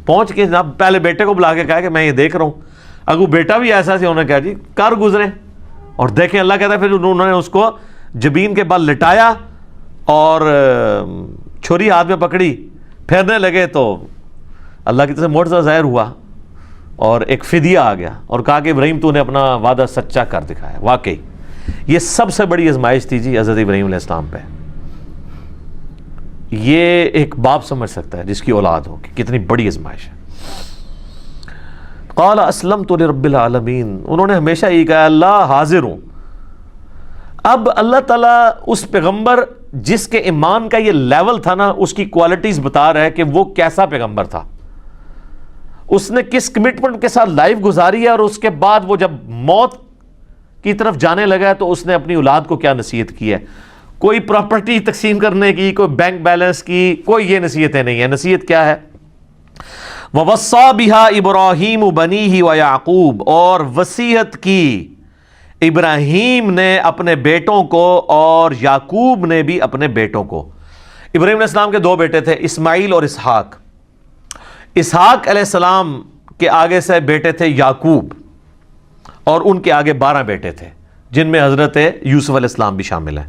پہنچ کے جناب پہلے بیٹے کو بلا کے کہا کہ میں یہ دیکھ رہا ہوں۔ اگر بیٹا بھی ایسا سے، انہوں نے کہا جی کر گزرے، اور دیکھیں اللہ کہتا ہے پھر انہوں نے اس کو جبین کے بل لٹایا اور چھری ہاتھ میں پکڑی، پھیرنے لگے تو اللہ کی طرف سے معجزہ ظاہر ہوا اور ایک فدیہ آ گیا، اور کہا کہ ابراہیم تو نے اپنا وعدہ سچا کر دکھایا۔ واقعی یہ سب سے بڑی آزمائش تھی جی حضرت ابراہیم علیہ السلام پہ۔ یہ ایک باپ سمجھ سکتا ہے جس کی اولاد ہو کہ کتنی بڑی آزمائش ہے۔ قال اسلمت لرب العالمین، انہوں نے ہمیشہ یہ کہا اللہ حاضر ہوں۔ اب اللہ تعالیٰ اس پیغمبر جس کے ایمان کا یہ لیول تھا نا، اس کی کوالٹیز بتا رہا ہے کہ وہ کیسا پیغمبر تھا، اس نے کس کمٹمنٹ کے ساتھ لائف گزاری ہے، اور اس کے بعد وہ جب موت کی طرف جانے لگا ہے تو اس نے اپنی اولاد کو کیا نصیحت کی ہے۔ کوئی پراپرٹی تقسیم کرنے کی، کوئی بینک بیلنس کی، کوئی یہ نصیحتیں نہیں ہیں۔ نصیحت کیا ہے؟ وَوَصَّى بِهَا إِبْرَاهِيمُ بَنِيهِ وَيَعْقُوبُ، اور وصیت کی ابراہیم نے اپنے بیٹوں کو اور یعقوب نے بھی اپنے بیٹوں کو. ابراہیم علیہ السلام کے دو بیٹے تھے، اسماعیل اور اسحاق. اسحاق علیہ السلام کے آگے سے بیٹے تھے یعقوب، اور ان کے آگے 12 بیٹے تھے جن میں حضرت یوسف علیہ السلام بھی شامل ہیں.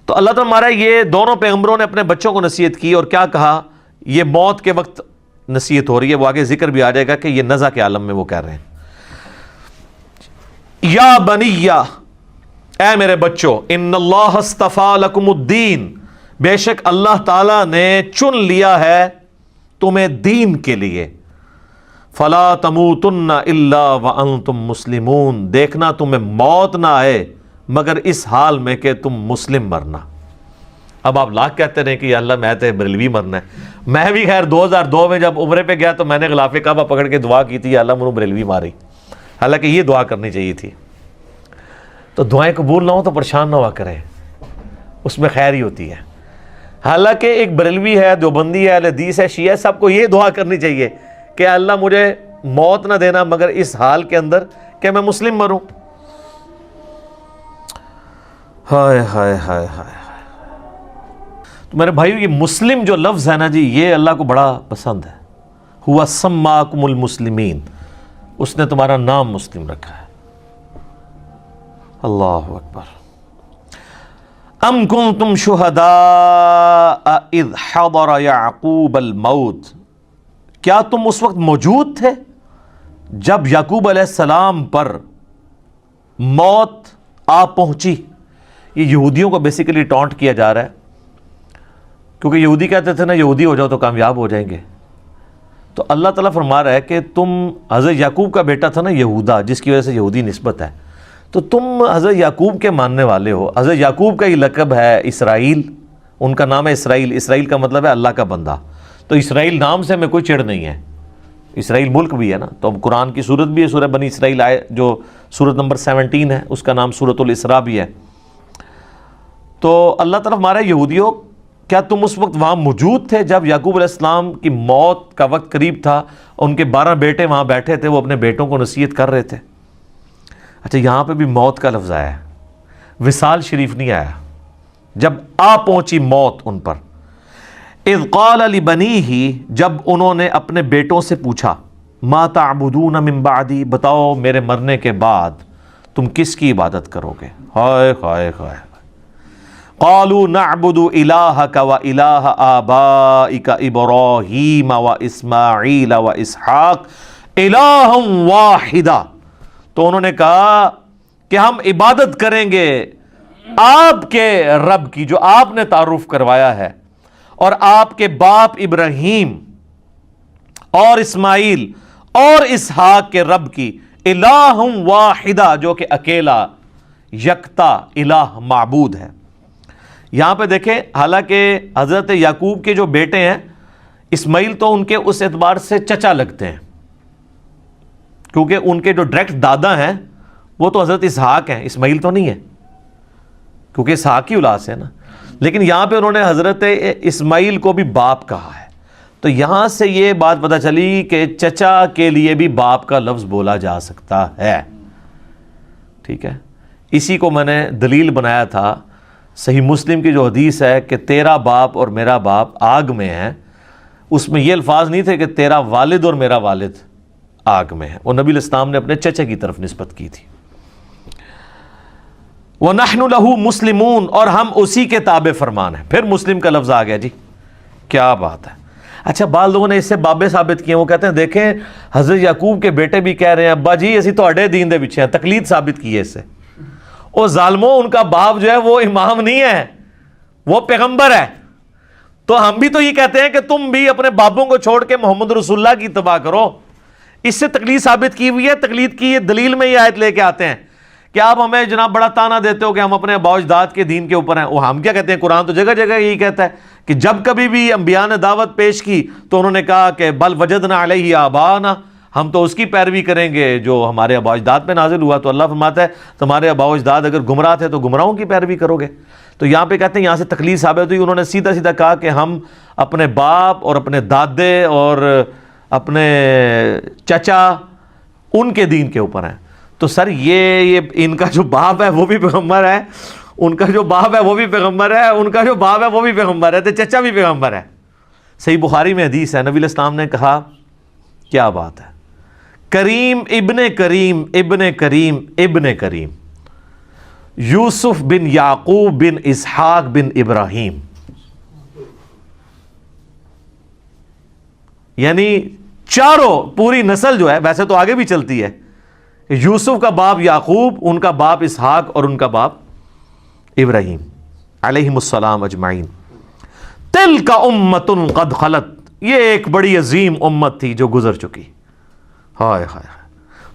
تو اللہ تعالیٰ ہمارا یہ دونوں پیغمبروں نے اپنے بچوں کو نصیحت کی، اور کیا کہا؟ یہ موت کے وقت نصیحت ہو رہی ہے، وہ آگے ذکر بھی آ جائے گا کہ یہ نزع کے عالم میں وہ کہہ رہے ہیں. یا بنی، اے میرے بچوں، ان اللہ اصطفیٰ لکم الدین، بے شک اللہ تعالیٰ نے چن لیا ہے تمہیں دین کے لیے. فلا تموتن الا وانتم مسلمون، دیکھنا تمہیں موت نہ آئے مگر اس حال میں کہ تم مسلم مرنا. اب آپ لاکھ کہتے رہے کہ یا اللہ میں تو بریلوی مرنا ہے. میں بھی خیر 2002 میں جب عمرے پہ گیا تو میں نے غلاف کعبہ پکڑ کے دعا کی تھی، یا اللہ منو بریلوی ماری. حالانکہ یہ دعا کرنی چاہیے تھی. تو دعائیں قبول نہ ہو تو پریشان نہ ہوا کریں، اس میں خیر ہی ہوتی ہے. حالانکہ ایک بریلوی ہے، دیوبندی ہے، اہل حدیث ہے، شیعہ ہے، سب کو یہ دعا کرنی چاہیے کہ اللہ مجھے موت نہ دینا مگر اس حال کے اندر کہ میں مسلم مروں. ہائے ہائے ہائے ہائے. تو میرے بھائیو، یہ مسلم جو لفظ ہے نا جی، یہ اللہ کو بڑا پسند ہے. ہوا سماکم المسلمین، اس نے تمہارا نام مسلم رکھا ہے. اللہ اکبر. ام کنتم شہداء اذ حضر یعقوب الموت، کیا تم اس وقت موجود تھے جب یعقوب علیہ السلام پر موت آ پہنچی؟ یہ یہودیوں کو بیسیکلی ٹونٹ کیا جا رہا ہے، کیونکہ یہودی کہتے تھے نا یہودی ہو جاؤ تو کامیاب ہو جائیں گے. تو اللہ تعالیٰ فرما رہا ہے کہ تم حضرت یعقوب کا بیٹا تھا نا یہودا، جس کی وجہ سے یہودی نسبت ہے، تو تم حضرت یعقوب کے ماننے والے ہو. حضرت یعقوب کا ہی لقب ہے اسرائیل، ان کا نام ہے اسرائیل. اسرائیل کا مطلب ہے اللہ کا بندہ. تو اسرائیل نام سے ہمیں کوئی چڑ نہیں ہے، اسرائیل ملک بھی ہے نا. تو اب قرآن کی صورت بھی ہے، سورہ بنی اسرائیل آئے جو سورت نمبر 17 ہے، اس کا نام سورۃ الاسراء بھی ہے. تو اللہ تعالیٰ ہمارے یہودیوں، کیا تم اس وقت وہاں موجود تھے جب یعقوب علیہ السلام کی موت کا وقت قریب تھا؟ ان کے 12 بیٹے وہاں بیٹھے تھے، وہ اپنے بیٹوں کو نصیحت کر رہے تھے. اچھا، یہاں پہ بھی موت کا لفظ آیا ہے، وصال شریف نہیں آیا. جب آ پہنچی موت ان پر. اذ قال لبنیہ، جب انہوں نے اپنے بیٹوں سے پوچھا، ما تعبدون من بعدی، بتاؤ میرے مرنے کے بعد تم کس کی عبادت کرو گے؟ ہائے ہائے ہائے. قالوا نعبد الہک و الہ آبائک ابراہیم و اسماعیل و اسحاق الہا واحدا. تو انہوں نے کہا کہ ہم عبادت کریں گے آپ کے رب کی، جو آپ نے تعارف کروایا ہے، اور آپ کے باپ ابراہیم اور اسماعیل اور اسحاق کے رب کی، الہ واحدہ، جو کہ اکیلا یکتا الہ معبود ہے. یہاں پہ دیکھیں، حالانکہ حضرت یعقوب کے جو بیٹے ہیں، اسماعیل تو ان کے اس اعتبار سے چچا لگتے ہیں، کیونکہ ان کے جو ڈائریکٹ دادا ہیں وہ تو حضرت اسحاق ہیں، اسماعیل تو نہیں ہے، کیونکہ اسحاق کی اولاد سے ہے نا. لیکن یہاں پہ انہوں نے حضرت اسماعیل کو بھی باپ کہا ہے. تو یہاں سے یہ بات پتہ چلی کہ چچا کے لیے بھی باپ کا لفظ بولا جا سکتا ہے. ٹھیک ہے، اسی کو میں نے دلیل بنایا تھا. صحیح مسلم کی جو حدیث ہے کہ تیرا باپ اور میرا باپ آگ میں ہے، اس میں یہ الفاظ نہیں تھے کہ تیرا والد اور میرا والد آگ میں ہے. وہ نبی علیہ السلام نے اپنے چچا کی طرف نسبت کی تھی. وَنَحْنُ لَهُ مُسْلِمُونَ، اور ہم اسی کے تابع فرمان ہیں. پھر مسلم کا لفظ آ گیا جی، کیا بات ہے. اچھا، بعض لوگوں نے اس سے بابے ثابت کیے. وہ کہتے ہیں دیکھیں حضرت یعقوب کے بیٹے بھی کہہ رہے ہیں ابا جی اسی تو اڈے دین دے پیچھے ہیں، تقلید ثابت کی ہے اس سے. او ظالموں، ان کا باپ جو ہے وہ امام نہیں ہے، وہ پیغمبر ہے. تو ہم بھی تو یہ کہتے ہیں کہ تم بھی اپنے باپوں کو چھوڑ کے محمد رسول اللہ کی اتباع کرو. اس سے تقلید ثابت کی ہوئی ہے. تقلید کی یہ دلیل میں یہ آیت لے کے آتے ہیں کہ آپ ہمیں جناب بڑا تانا دیتے ہو کہ ہم اپنے آباء و اجداد کے دین کے اوپر ہیں. وہ ہم کیا کہتے ہیں، قرآن تو جگہ جگہ یہی کہتا ہے کہ جب کبھی بھی انبیاء نے دعوت پیش کی تو انہوں نے کہا کہ بل وجدنا علیہ آباءنا، ہم تو اس کی پیروی کریں گے جو ہمارے آباء و اجداد پہ نازل ہوا. تو اللہ فرماتا ہے تمہارے آباء و اجداد اگر گمراہ تھے تو گمراہوں کی پیروی کرو گے. تو یہاں پہ کہتے ہیں یہاں سے تقلید ثابت ہوئی. انہوں نے سیدھا سیدھا کہا کہ ہم اپنے باپ اور اپنے دادے اور اپنے چچا ان کے دین کے اوپر ہیں. تو سر یہ ان کا جو باپ ہے وہ بھی پیغمبر ہے، ان کا جو باپ ہے وہ بھی پیغمبر ہے، ان کا جو باپ ہے وہ بھی پیغمبر ہے، تو چچا بھی پیغمبر ہے۔ صحیح بخاری میں حدیث ہے، نبی علیہ السلام نے کہا، کیا بات ہے، کریم ابن کریم ابن کریم ابن کریم، یوسف بن یعقوب بن اسحاق بن ابراہیم، یعنی چاروں پوری نسل جو ہے، ویسے تو آگے بھی چلتی ہے، یوسف کا باپ یعقوب، ان کا باپ اسحاق، اور ان کا باپ ابراہیم علیہم السلام اجمعین۔ تلک امۃ قد خلت، یہ ایک بڑی عظیم امت تھی جو گزر چکی، ہائے ہائے،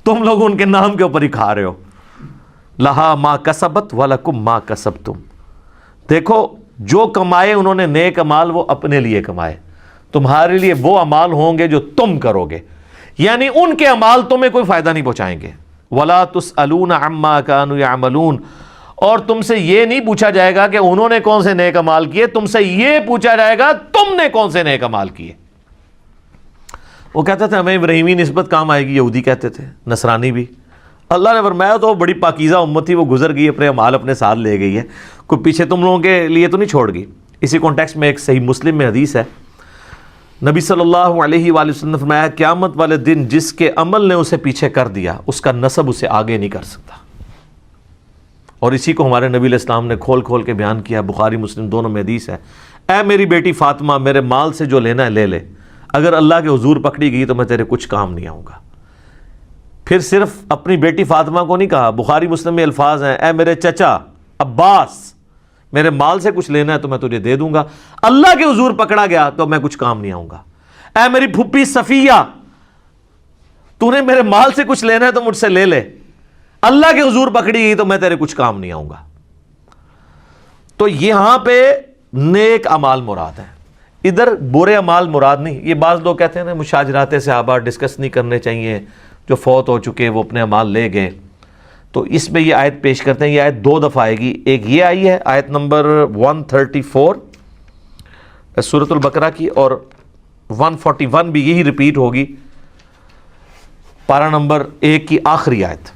تم لوگ ان کے نام کے اوپر ہی کھا رہے ہو۔ لہا ما کسبت ولکم ما کسبتم، دیکھو جو کمائے انہوں نے نیک اعمال وہ اپنے لیے کمائے، تمہارے لیے وہ اعمال ہوں گے جو تم کرو گے، یعنی ان کے اعمال تمہیں کوئی فائدہ نہیں پہنچائیں گے۔ ولا تسألون عما كانوا يعملون، اور تم سے یہ نہیں پوچھا جائے گا کہ انہوں نے کون سے نیک اعمال کیے، تم سے یہ پوچھا جائے گا تم نے کون سے نیک اعمال کیے۔ وہ کہتے تھے ہمیں ابراہیمی نسبت کام آئے گی، یہودی کہتے تھے، نصرانی بھی۔ اللہ نے فرمایا تو بڑی پاکیزہ امت تھی، وہ گزر گئی، اپنے اعمال اپنے ساتھ لے گئی ہے، کوئی پیچھے تم لوگوں کے لیے تو نہیں چھوڑ گئی۔ اسی کانٹیکسٹ میں ایک صحیح مسلم میں حدیث ہے، نبی صلی اللہ علیہ وآلہ وسلم نے فرمایا قیامت والے دن جس کے عمل نے اسے پیچھے کر دیا اس کا نسب اسے آگے نہیں کر سکتا، اور اسی کو ہمارے نبی علیہ السلام نے کھول کھول کے بیان کیا، بخاری مسلم دونوں میں حدیث ہے، اے میری بیٹی فاطمہ میرے مال سے جو لینا ہے لے لے، اگر اللہ کے حضور پکڑی گئی تو میں تیرے کچھ کام نہیں آؤں گا۔ پھر صرف اپنی بیٹی فاطمہ کو نہیں کہا، بخاری مسلم میں الفاظ ہیں، اے میرے چچا عباس میرے مال سے کچھ لینا ہے تو میں تجھے دے دوں گا، اللہ کے حضور پکڑا گیا تو میں کچھ کام نہیں آؤں گا۔ اے میری پھپھی صفیہ تو نے میرے مال سے کچھ لینا ہے تو مجھ سے لے لے، اللہ کے حضور پکڑی گئی تو میں تیرے کچھ کام نہیں آؤں گا۔ تو یہاں پہ نیک اعمال مراد ہے، ادھر برے اعمال مراد نہیں۔ یہ بعض لوگ کہتے ہیں نا مشاجرات صحابہ ڈسکس نہیں کرنے چاہیے، جو فوت ہو چکے وہ اپنے اعمال لے گئے، تو اس میں یہ آیت پیش کرتے ہیں، یہ آیت دو دفعہ آئے گی، ایک یہ آئی ہے آیت نمبر 134 سورۃ البقرہ کی، اور 141 بھی یہی ریپیٹ ہوگی پارہ نمبر 1 کی آخری آیت۔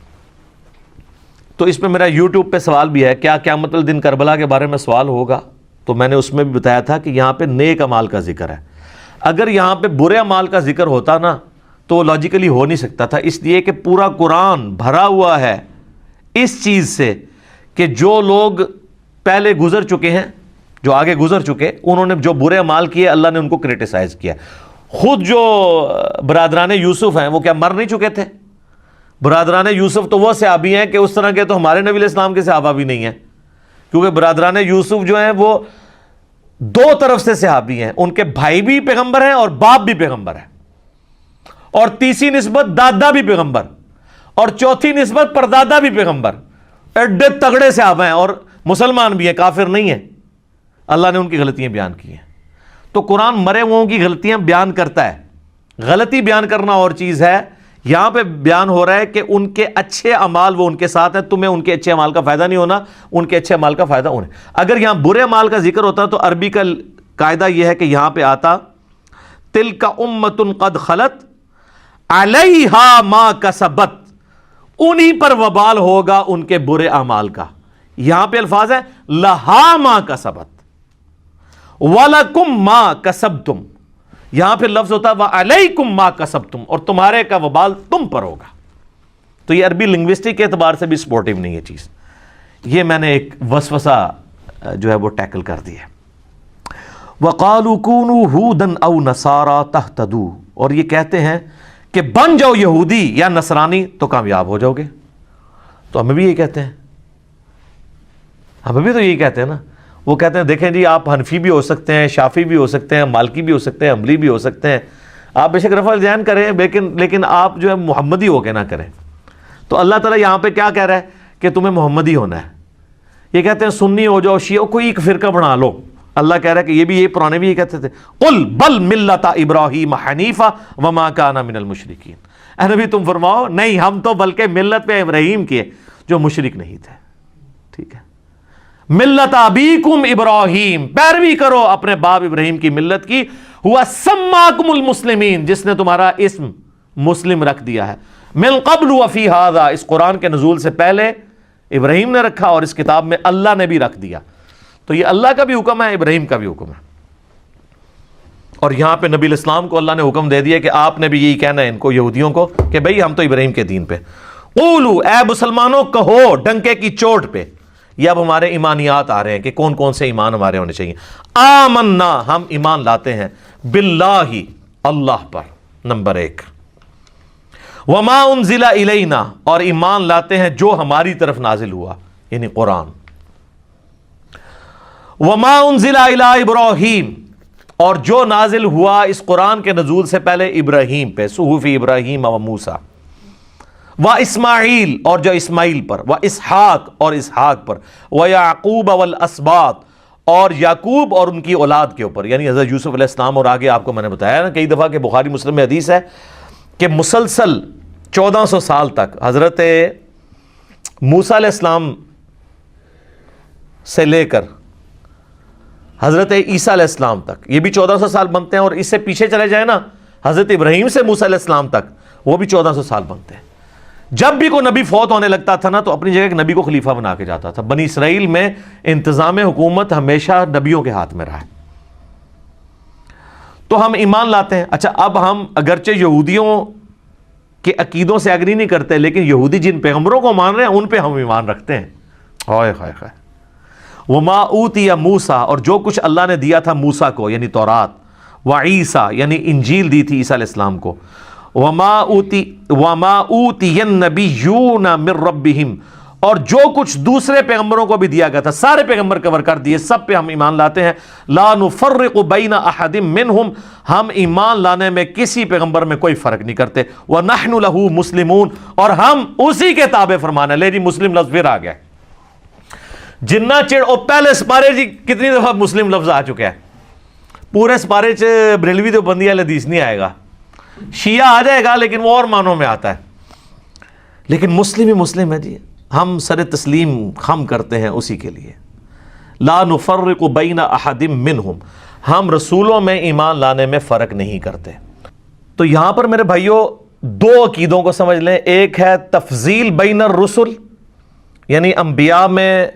تو اس میں میرا یوٹیوب پہ سوال بھی ہے، کیا قیامت الدن کربلا کے بارے میں سوال ہوگا؟ تو میں نے اس میں بھی بتایا تھا کہ یہاں پہ نیک اعمال کا ذکر ہے، اگر یہاں پہ برے اعمال کا ذکر ہوتا نا تو وہ لاجیکلی ہو نہیں سکتا تھا، اس لیے کہ پورا قرآن بھرا ہوا ہے اس چیز سے کہ جو لوگ پہلے گزر چکے ہیں، جو آگے گزر چکے، انہوں نے جو برے اعمال کیے اللہ نے ان کو کرٹیسائز کیا۔ خود جو برادران یوسف ہیں وہ کیا مر نہیں چکے تھے؟ برادران یوسف تو وہ صحابی ہیں کہ اس طرح کے تو ہمارے نبی علیہ السلام کے صحابہ بھی نہیں ہیں، کیونکہ برادران یوسف جو ہیں وہ دو طرف سے صحابی ہیں، ان کے بھائی بھی پیغمبر ہیں اور باپ بھی پیغمبر ہیں، اور تیسری نسبت دادا بھی پیغمبر، اور چوتھی نسبت پردادا بھی پیغمبر، ایڈے تگڑے صحابہ ہیں، اور مسلمان بھی ہیں، کافر نہیں ہیں۔ اللہ نے ان کی غلطیاں بیان کی ہیں۔ تو قرآن مرے ہوئوں کی غلطیاں بیان کرتا ہے، غلطی بیان کرنا اور چیز ہے، یہاں پہ بیان ہو رہا ہے کہ ان کے اچھے اعمال وہ ان کے ساتھ ہیں، تمہیں ان کے اچھے اعمال کا فائدہ نہیں ہونا، ان کے اچھے اعمال کا فائدہ انہیں۔ اگر یہاں برے اعمال کا ذکر ہوتا تو عربی کا قاعدہ یہ ہے کہ یہاں پہ آتا تلک امۃ قد خلت علیہا ما کسبت، انہی پر وبال ہوگا ان کے برے اعمال کا۔ یہاں پہ الفاظ ہے لہا ما کسبت وَلَكُمْ مَا كَسَبْتُمْ، یہاں پہ لفظ ہوتا ہے وَعَلَيْكُمْ مَا كَسَبْتُمْ، اور تمہارے کا وبال تم پر ہوگا۔ تو یہ عربی لنگوسٹک کے اعتبار سے بھی سپورٹیو نہیں ہے چیز، یہ میں نے ایک وسوسہ جو ہے وہ ٹیکل کر دی ہے۔ وَقَالُوا كُونُوا هُودًا أَوْ نَصَارَىٰ تَهْتَدُوا، اور یہ کہتے ہیں کہ بن جاؤ یہودی یا نصرانی تو کامیاب ہو جاؤ گے۔ تو ہمیں بھی یہی کہتے ہیں، ہمیں بھی تو یہی کہتے ہیں نا، وہ کہتے ہیں دیکھیں جی آپ حنفی بھی ہو سکتے ہیں، شافی بھی ہو سکتے ہیں، مالکی بھی ہو سکتے ہیں، حنبلی بھی ہو سکتے ہیں، آپ بے شک رفع الذہن کریں، لیکن آپ جو ہے محمدی ہو کے نہ کریں۔ تو اللہ تعالیٰ یہاں پہ کیا کہہ رہا ہے کہ تمہیں محمدی ہونا ہے۔ یہ کہتے ہیں سنی ہو جاؤ، شیعہ، کوئی ایک فرقہ بنا لو۔ اللہ کہہ رہا ہے کہ یہ بھی، یہ پرانے بھی یہ کہتے تھے، قل بل ملت ابراہیم حنیفا وما کان من المشرکین، اے نبی تم فرماؤ نہیں، ہم تو بلکہ ملت پہ ابراہیم کے جو مشرک نہیں تھے۔ ٹھیک ہے، ملت ابیکم ابراہیم، پیروی کرو اپنے باپ ابراہیم کی ملت کی، ہوا سماکم المسلمین، جس نے تمہارا اسم مسلم رکھ دیا ہے۔ من قبل وفی ھذا، اس قرآن کے نزول سے پہلے ابراہیم نے رکھا اور اس کتاب میں اللہ نے بھی رکھ دیا. تو یہ اللہ کا بھی حکم ہے، ابراہیم کا بھی حکم ہے. اور یہاں پہ نبی الاسلام کو اللہ نے حکم دے دیا کہ آپ نے بھی یہی کہنا ہے ان کو، یہودیوں کو، کہ بھئی ہم تو ابراہیم کے دین پہ. قولوا، اے مسلمانوں کہو ڈنکے کی چوٹ پہ. یہ اب ہمارے ایمانیات آ رہے ہیں کہ کون کون سے ایمان ہمارے ہونے چاہیے. آمنا، ہم ایمان لاتے ہیں، باللہ، اللہ پر، نمبر 1. وما انزل الینا، اور ایمان لاتے ہیں جو ہماری طرف نازل ہوا، یعنی قرآن. وما انزل الی ابراہیم، اور جو نازل ہوا اس قرآن کے نزول سے پہلے ابراہیم پہ، صحف ابراہیم و موسیٰ، و اسماعیل، اور جو اسماعیل پر، و اسحاق، اور اسحاق پر، و یعقوب والاسباط، اور یعقوب اور ان کی اولاد کے اوپر، یعنی حضرت یوسف علیہ السلام. اور آگے آپ کو میں نے بتایا نا کئی دفعہ کہ بخاری مسلم میں حدیث ہے کہ مسلسل 1400 سال تک حضرت موسیٰ علیہ السلام سے لے کر حضرت عیسیٰ علیہ السلام تک، یہ بھی 1400 سال بنتے ہیں. اور اس سے پیچھے چلے جائیں نا، حضرت ابراہیم سے موسیٰ علیہ السلام تک، وہ بھی 1400 سال بنتے ہیں. جب بھی کوئی نبی فوت ہونے لگتا تھا نا تو اپنی جگہ ایک نبی کو خلیفہ بنا کے جاتا تھا. بنی اسرائیل میں انتظام حکومت ہمیشہ نبیوں کے ہاتھ میں رہا ہے. تو ہم ایمان لاتے ہیں. اچھا، اب ہم اگرچہ یہودیوں کے عقیدوں سے اگری نہیں کرتے، لیکن یہودی جن پیغمبروں کو مان رہے ہیں ان پہ ہم ایمان رکھتے ہیں. ہائے ہائے ہائے. وما اوتی موسیٰ، اور جو کچھ اللہ نے دیا تھا موسیٰ کو، یعنی تورات، و عیسیٰ، یعنی انجیل دی تھی عیسیٰ علیہ السلام کو. وما اوتی النبیون من ربہم، اور جو کچھ دوسرے پیغمبروں کو بھی دیا گیا تھا، سارے پیغمبر کور کر دیے، سب پہ ہم ایمان لاتے ہیں. لا نفرق بین احد منہم، ہم ایمان لانے میں کسی پیغمبر میں کوئی فرق نہیں کرتے. ونحن لہ مسلمون، اور ہم اسی کے تابع فرمان ہے. لے جی مسلم لفظ پھر آ گیا. جنہ چڑ او پہلے سپارے جی کتنی دفعہ مسلم لفظ آ چکا ہے. پورے سپارے چ بریلوی تو بندی والا حدیث نہیں آئے گا، شیعہ آ جائے گا لیکن وہ اور معنوں میں آتا ہے. لیکن مسلم ہی مسلم ہے جی، ہم سر تسلیم خم کرتے ہیں اسی کے لیے. لا نفرق بین احد منہم، ہم رسولوں میں ایمان لانے میں فرق نہیں کرتے. تو یہاں پر میرے بھائیوں 2 عقیدوں کو سمجھ لیں. ایک ہے تفضیل بین الرسل، یعنی انبیاء میں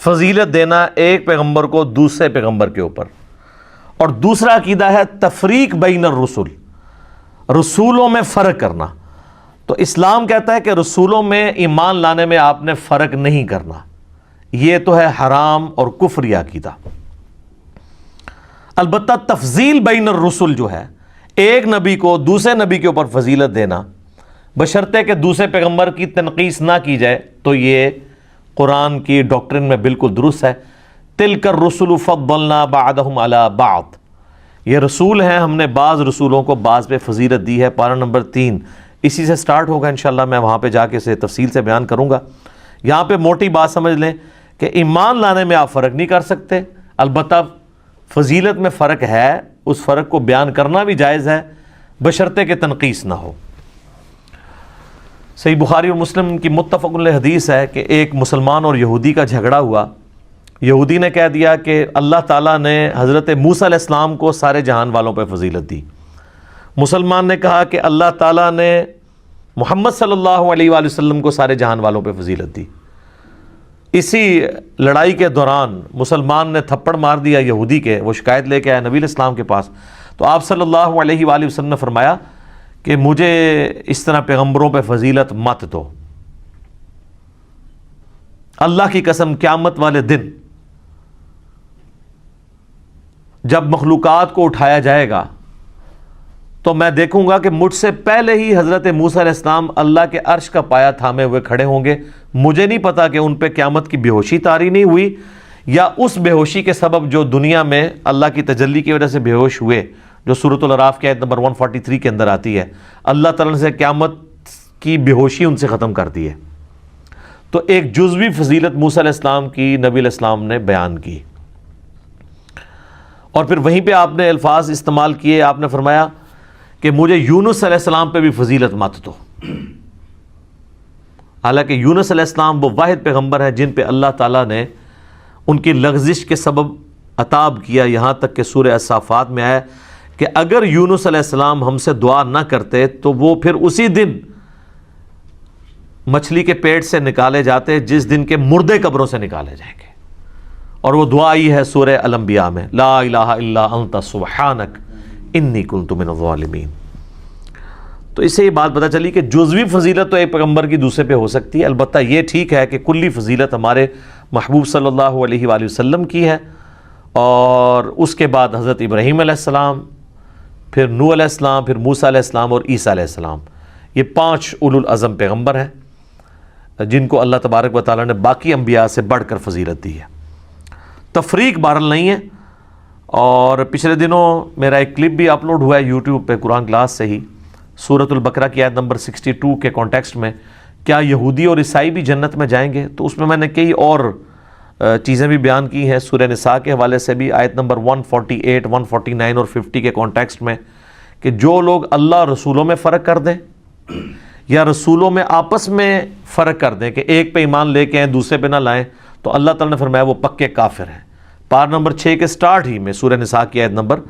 فضیلت دینا ایک پیغمبر کو دوسرے پیغمبر کے اوپر. اور دوسرا عقیدہ ہے تفریق بین الرسل، رسولوں میں فرق کرنا. تو اسلام کہتا ہے کہ رسولوں میں ایمان لانے میں آپ نے فرق نہیں کرنا. یہ تو ہے حرام اور کفری عقیدہ. البتہ تفضیل بین الرسل جو ہے، ایک نبی کو دوسرے نبی کے اوپر فضیلت دینا بشرطے کہ دوسرے پیغمبر کی تنقیص نہ کی جائے، تو یہ قرآن کی ڈاکٹرن میں بالکل درست ہے. تلک الرسل فضلنا بعضهم علی بعض، یہ رسول ہیں، ہم نے بعض رسولوں کو بعض پہ فضیلت دی ہے. پارہ نمبر 3 اسی سے سٹارٹ ہوگا انشاءاللہ، میں وہاں پہ جا کے اسے تفصیل سے بیان کروں گا. یہاں پہ موٹی بات سمجھ لیں کہ ایمان لانے میں آپ فرق نہیں کر سکتے. البتہ فضیلت میں فرق ہے، اس فرق کو بیان کرنا بھی جائز ہے بشرطے کہ تنقیص نہ ہو. صحیح بخاری اور مسلم کی متفق علیہ حدیث ہے کہ ایک مسلمان اور یہودی کا جھگڑا ہوا. یہودی نے کہہ دیا کہ اللہ تعالیٰ نے حضرت موسیٰ علیہ السلام کو سارے جہان والوں پہ فضیلت دی. مسلمان نے کہا کہ اللہ تعالیٰ نے محمد صلی اللہ علیہ وآلہ وسلم کو سارے جہان والوں پہ فضیلت دی. اسی لڑائی کے دوران مسلمان نے تھپڑ مار دیا یہودی کے. وہ شکایت لے کے آیا نبی علیہ السلام کے پاس. تو آپ صلی اللہ علیہ وآلہ وسلم نے فرمایا کہ مجھے اس طرح پیغمبروں پہ فضیلت مت دو. اللہ کی قسم قیامت والے دن جب مخلوقات کو اٹھایا جائے گا تو میں دیکھوں گا کہ مجھ سے پہلے ہی حضرت موسیٰ علیہ السلام اللہ کے عرش کا پایا تھامے ہوئے کھڑے ہوں گے. مجھے نہیں پتا کہ ان پہ قیامت کی بے ہوشی طاری نہیں ہوئی یا اس بے ہوشی کے سبب جو دنیا میں اللہ کی تجلی کی وجہ سے بے ہوش ہوئے، جو سورۃ الاعراف کی آیت نمبر 143 کے اندر آتی ہے. اللہ تعالیٰ سے قیامت کی بے ہوشی ان سے ختم کر دی ہے. تو ایک جزوی فضیلت موسیٰ علیہ السلام کی نبی علیہ السلام نے بیان کی. اور پھر وہیں پہ آپ نے الفاظ استعمال کیے. آپ نے فرمایا کہ مجھے یونس علیہ السلام پہ بھی فضیلت مت دو. حالانکہ یونس علیہ السلام وہ واحد پیغمبر ہیں جن پہ اللہ تعالیٰ نے ان کی لغزش کے سبب عطاب کیا. یہاں تک کہ سورہ الصافات میں آیا کہ اگر یونس علیہ السلام ہم سے دعا نہ کرتے تو وہ پھر اسی دن مچھلی کے پیٹ سے نکالے جاتے جس دن کے مردے قبروں سے نکالے جائیں گے. اور وہ دعا ہی ہے سورہ الانبیاء میں، لا الہ الا انت سبحانک انی کنت من الظالمین. تو اس سے یہ بات پتہ چلی کہ جزوی فضیلت تو ایک پیغمبر کی دوسرے پہ ہو سکتی ہے، البتہ یہ ٹھیک ہے کہ کلی فضیلت ہمارے محبوب صلی اللہ علیہ وآلہ وسلم کی ہے. اور اس کے بعد حضرت ابراہیم علیہ السلام، پھر نوح علیہ السلام، پھر موسیٰ علیہ السلام اور عیسیٰ علیہ السلام، یہ 5 اولو العزم پیغمبر ہیں جن کو اللہ تبارک و تعالیٰ نے باقی انبیاء سے بڑھ کر فضیلت دی ہے. تفریق بہرحال نہیں ہے. اور پچھلے دنوں میرا ایک کلپ بھی اپلوڈ ہوا ہے یوٹیوب پہ قرآن کلاس سے ہی، سورۃ البقرہ کی آیت نمبر 62 کے کانٹیکسٹ میں، کیا یہودی اور عیسائی بھی جنت میں جائیں گے؟ تو اس میں نے کئی اور چیزیں بھی بیان کی ہیں سورہ نساء کے حوالے سے بھی، آیت نمبر 148، 149 اور 50 کے کانٹیکسٹ میں، کہ جو لوگ اللہ رسولوں میں فرق کر دیں یا رسولوں میں آپس میں فرق کر دیں کہ ایک پہ ایمان لے کے آئیں دوسرے پہ نہ لائیں، تو اللہ تعالیٰ نے فرمایا وہ پکے کافر ہیں. پار نمبر 6 کے سٹارٹ ہی میں سورہ نساء کی آیت نمبر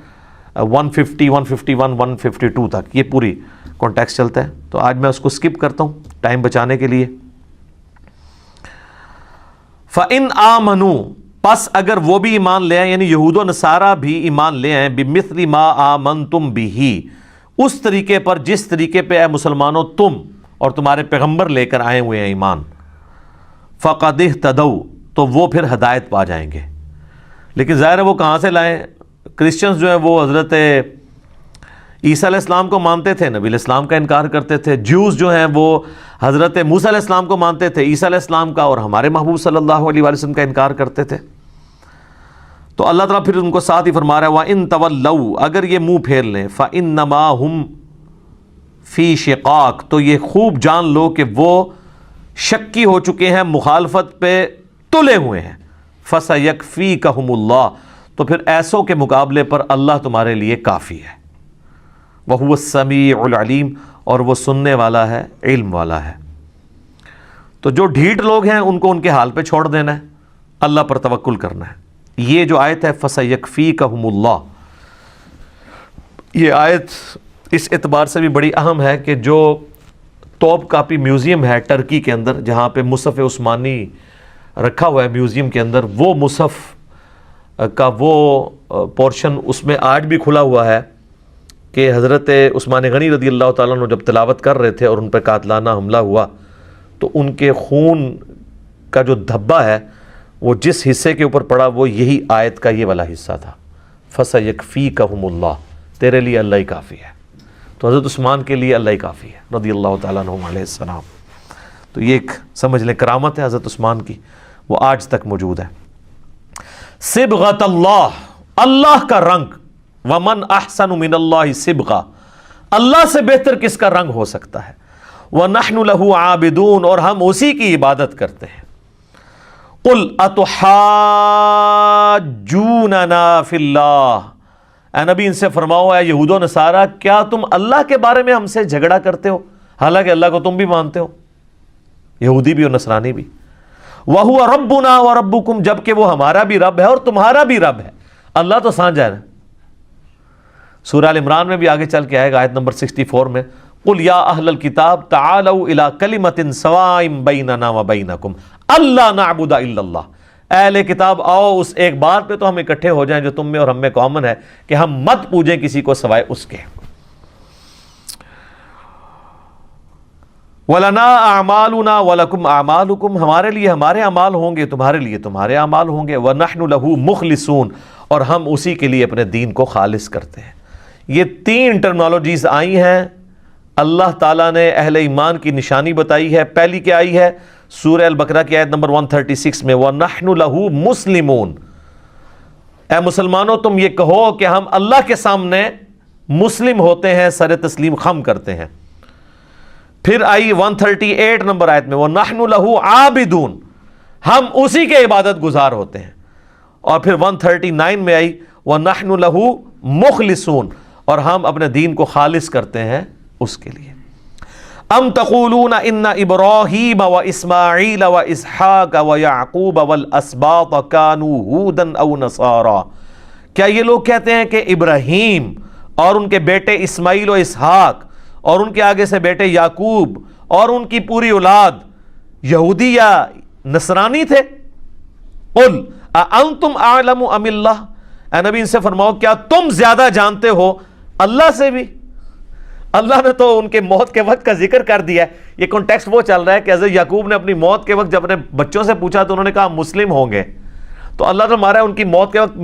150، 151، 152 تک یہ پوری کانٹیکسٹ چلتا ہے. تو آج میں اس کو سکپ کرتا ہوں ٹائم بچانے کے لیے. فَإِنْ آمَنُوا، پس اگر وہ بھی ایمان لے آئیں، یعنی یہود و نصارہ بھی ایمان لے آئیں، بِمِثْلِ مَا آمَنْتُمْ بِهِ، اس طریقے پر جس طریقے پہ اے مسلمانوں تم اور تمہارے پیغمبر لے کر آئے ہوئے ہیں ایمان، فَقَدِ اهْتَدَوْا، تو وہ پھر ہدایت پا جائیں گے. لیکن ظاہر ہے وہ کہاں سے لائیں؟ کرسچنز جو ہیں وہ حضرت عیسیٰ علیہ السلام کو مانتے تھے، نبی علیہ السلام کا انکار کرتے تھے. جیوز جو ہیں وہ حضرت موسیٰ علیہ السلام کو مانتے تھے، عیسیٰ علیہ السلام کا اور ہمارے محبوب صلی اللہ علیہ وسلم کا انکار کرتے تھے. تو اللہ تعالیٰ پھر ان کو ساتھ ہی فرما رہا ہے وَإِن تَوَلَّوْا، اگر یہ منہ پھیر لیں، فَإِنَّمَا هُمْ فِي شِقَاقٍ، تو یہ خوب جان لو کہ وہ شکی ہو چکے ہیں، مخالفت پہ تلے ہوئے ہیں. فَسَيَكْفِيكَهُمُ اللَّهُ، تو پھر ایسوں کے مقابلے پر اللہ تمہارے لیے کافی ہے. وَهُوَ السَّمِيعُ الْعَلِيمُ، اور وہ سننے والا ہے، علم والا ہے. تو جو ڈھیٹ لوگ ہیں ان کو ان کے حال پہ چھوڑ دینا ہے، اللہ پر توکل کرنا ہے. یہ جو آیت ہے فَسَيَكْفِيكَهُمُ اللَّهُ، یہ آیت اس اعتبار سے بھی بڑی اہم ہے کہ جو توپ کاپی میوزیم ہے ٹرکی کے اندر، جہاں پہ مصحف عثمانی رکھا ہوا ہے میوزیم کے اندر، وہ مصحف کا وہ پورشن اس میں آج بھی کھلا ہوا ہے کہ حضرت عثمان غنی رضی اللہ تعالیٰ عنہ جب تلاوت کر رہے تھے اور ان پہ قاتلانہ حملہ ہوا تو ان کے خون کا جو دھبا ہے وہ جس حصے کے اوپر پڑا وہ یہی آیت کا یہ والا حصہ تھا، فَسَيَكْفِيكَهُمُ اللَّهُ، تیرے لیے اللہ ہی کافی ہے. تو حضرت عثمان کے لیے اللہ ہی کافی ہے رضی اللہ تعالیٰ عنہ علیہ السلام. تو یہ ایک سمجھ لیں کرامت ہے حضرت عثمان کی، وہ آج تک موجود ہے. صبغۃ اللہ، اللہ کا رنگ، ومن احسن من اللہ صبغہ، اللہ سے بہتر کس کا رنگ ہو سکتا ہے. وَنَحْنُ لَهُ عَابِدُونَ، اور ہم اسی کی عبادت کرتے ہیں. قُلْ أَتُحَاجُّونَنَا فِي اللَّهِ، اے نبی ان سے فرماؤ اے یہود و نصارہ، کیا تم اللہ کے بارے میں ہم سے جھگڑا کرتے ہو حالانکہ اللہ کو تم بھی مانتے ہو، یہودی بھی اور نصرانی بھی. وَهُوَ رَبُّنَا وَرَبُّكُمْ، جبکہ وہ ہمارا بھی رب ہے اور تمہارا بھی رب ہے. اللہ تو سانجھا ہے. سورہ ال عمران میں بھی آگے چل کے آئے گا آیت نمبر 64 میں، قُلْ يَا أَهْلَ الْكِتَابِ تَعَالَوْا إِلَىٰ كَلِمَةٍ سَوَاءٍ بَيْنَنَا وَبَيْنَكُمْ أَلَّا نَعْبُدَ إِلَّا اللَّهَ، اہل کتاب آؤ اس ایک بات پہ تو ہم اکٹھے ہو جائیں جو تم میں اور ہم میں کامن ہے کہ ہم مت پوجیں کسی کو سوائے اس کے. وَلَنَا أَعْمَالُنَا وَلَكُمْ أَعْمَالُكُمْ، ہمارے لیے ہمارے اعمال ہوں گے، تمہارے لیے تمہارے اعمال ہوں گے. وَنَحْنُ لَهُ مُخْلِصُونَ، اور ہم اسی کے لیے اپنے دین کو خالص کرتے ہیں. یہ 3 ٹرمنالوجیز آئی ہیں. اللہ تعالیٰ نے اہل ایمان کی نشانی بتائی ہے. پہلی کیا آئی ہے؟ سورہ البقرہ کی آیت نمبر 136 میں، وَنَحْنُ لَهُ مُسْلِمُونَ، اے مسلمانوں تم یہ کہو کہ ہم اللہ کے سامنے مسلم ہوتے ہیں، سر تسلیم خم کرتے ہیں. پھر آئی 138 نمبر آیت میں، وَنَحْنُ لَهُ عَابِدُونَ، ہم اسی کے عبادت گزار ہوتے ہیں. اور پھر 139 میں آئی وَنَحْنُ لَهُ مُخْلِصُونَ، اور ہم اپنے دین کو خالص کرتے ہیں اس کے لیے. ام تقولون ان ابراہیم و اسماعیل و اسحاق و یعقوب والاسباط كانوا هودا او نصارا، کیا یہ لوگ کہتے ہیں کہ ابراہیم اور ان کے بیٹے اسماعیل و اسحاق اور ان کے آگے سے بیٹے یعقوب اور ان کی پوری اولاد یہودی یا نصرانی تھے؟ قل اانتم اعلم ام اللہ، اے نبی ان سے فرماؤ کیا تم زیادہ جانتے ہو اللہ سے بھی؟ اللہ نے تو ان کے موت کے وقت کا ذکر کر دیا ہے۔ یہ کانٹیکسٹ وہ چل رہا ہے کہ حضرت یعقوب نے اپنی موت کے وقت جب اپنے بچوں سے پوچھا تو انہوں نے کہا مسلم ہوں گے، تو اللہ نے مارا ان کی موت کے وقت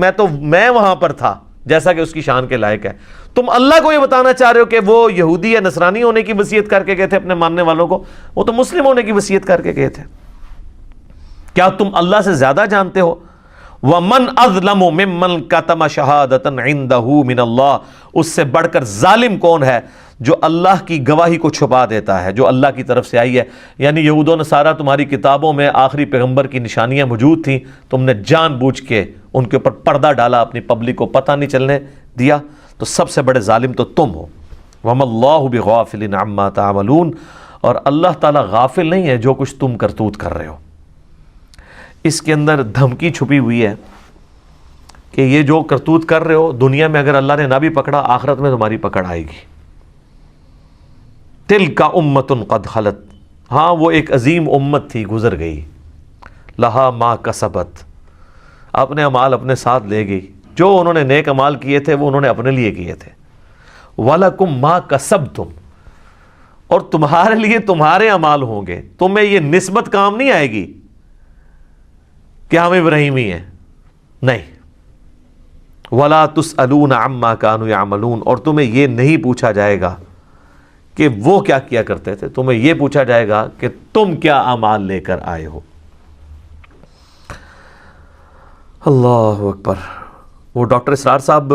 میں وہاں پر تھا، جیسا کہ اس کی شان کے لائق ہے۔ تم اللہ کو یہ بتانا چاہ رہے ہو کہ وہ یہودی یا نصرانی ہونے کی وصیت کر کے گئے تھے اپنے ماننے والوں کو؟ وہ تو مسلم ہونے کی وصیت کر کے گئے تھے۔ کیا تم اللہ سے زیادہ جانتے ہو؟ وَمَنْ أَظْلَمُ مِمَّنْ كَتَمَ شَهَادَةً عِنْدَهُ مِنَ اللَّهِ، اس سے بڑھ کر ظالم کون ہے جو اللہ کی گواہی کو چھپا دیتا ہے جو اللہ کی طرف سے آئی ہے۔ یعنی یہود و نصارہ تمہاری کتابوں میں آخری پیغمبر کی نشانیاں موجود تھیں، تم نے جان بوجھ کے ان کے اوپر پردہ ڈالا، اپنی پبلک کو پتہ نہیں چلنے دیا، تو سب سے بڑے ظالم تو تم ہو۔ وَمَا اللَّهُ بِغَافِلٍ عَمَّا تَعْمَلُونَ، اور اللہ تعالیٰ غافل نہیں ہے جو کچھ تم کرتوت کر رہے ہو۔ اس کے اندر دھمکی چھپی ہوئی ہے کہ یہ جو کرتوت کر رہے ہو دنیا میں اگر اللہ نے نہ بھی پکڑا، آخرت میں تمہاری پکڑ آئے گی۔ تِلْکَ أُمَّةٌ قَدْ خَلَتْ، ہاں وہ ایک عظیم امت تھی گزر گئی، لہا ما کسبت، اپنے اعمال اپنے ساتھ لے گئی، جو انہوں نے نیک اعمال کیے تھے وہ انہوں نے اپنے لیے کیے تھے۔ وَلَكُمْ مَا كَسَبْتُمْ، اور تمہارے لیے تمہارے اعمال ہوں گے، تمہیں یہ نسبت کام نہیں آئے گی کہ ہم ابراہیمی ہیں، نہیں۔ وَلَا تُسْأَلُونَ عَمَّا كَانُوا يَعْمَلُونَ، اور تمہیں یہ نہیں پوچھا جائے گا کہ وہ کیا کیا کرتے تھے، تمہیں یہ پوچھا جائے گا کہ تم کیا اعمال لے کر آئے ہو۔ اللہ اکبر۔ وہ ڈاکٹر اسرار صاحب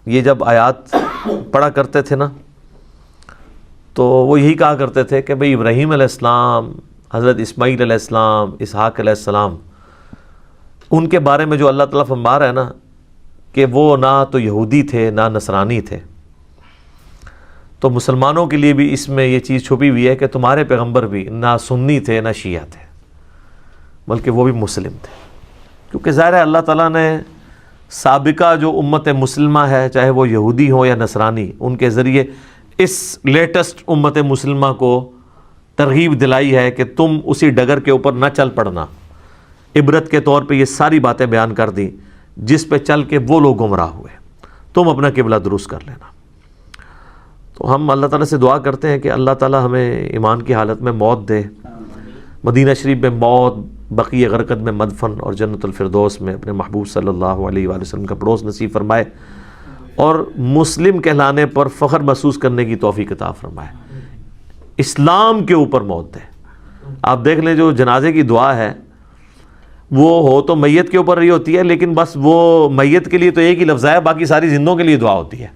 یہ جب آیات پڑھا کرتے تھے نا تو وہ یہی کہا کرتے تھے کہ بھئی ابراہیم علیہ السلام، حضرت اسماعیل علیہ السلام، اسحاق علیہ السلام، ان کے بارے میں جو اللہ تعالیٰ فرما رہا ہے نا کہ وہ نہ تو یہودی تھے نہ نصرانی تھے، تو مسلمانوں کے لیے بھی اس میں یہ چیز چھپی ہوئی ہے کہ تمہارے پیغمبر بھی نہ سنی تھے نہ شیعہ تھے، بلکہ وہ بھی مسلم تھے، کیونکہ ظاہر ہے اللہ تعالیٰ نے سابقہ جو امت مسلمہ ہے، چاہے وہ یہودی ہوں یا نصرانی، ان کے ذریعے اس لیٹسٹ امت مسلمہ کو ترغیب دلائی ہے کہ تم اسی ڈگر کے اوپر نہ چل پڑنا، عبرت کے طور پہ یہ ساری باتیں بیان کر دی جس پہ چل کے وہ لوگ گمراہ ہوئے، تم اپنا قبلہ درست کر لینا۔ تو ہم اللہ تعالیٰ سے دعا کرتے ہیں کہ اللہ تعالیٰ ہمیں ایمان کی حالت میں موت دے، مدینہ شریف میں موت، بقیع غرقد میں مدفن، اور جنت الفردوس میں اپنے محبوب صلی اللہ علیہ وآلہ وسلم کا پڑوس نصیب فرمائے، اور مسلم کہلانے پر فخر محسوس کرنے کی توفیق عطا فرمائے، اسلام کے اوپر موت دے۔ آپ دیکھ لیں جو جنازے کی دعا ہے وہ ہو تو میت کے اوپر رہی ہوتی ہے، لیکن بس وہ میت کے لیے تو ایک ہی لفظ ہے، باقی ساری زندوں کے لیے دعا ہوتی ہے۔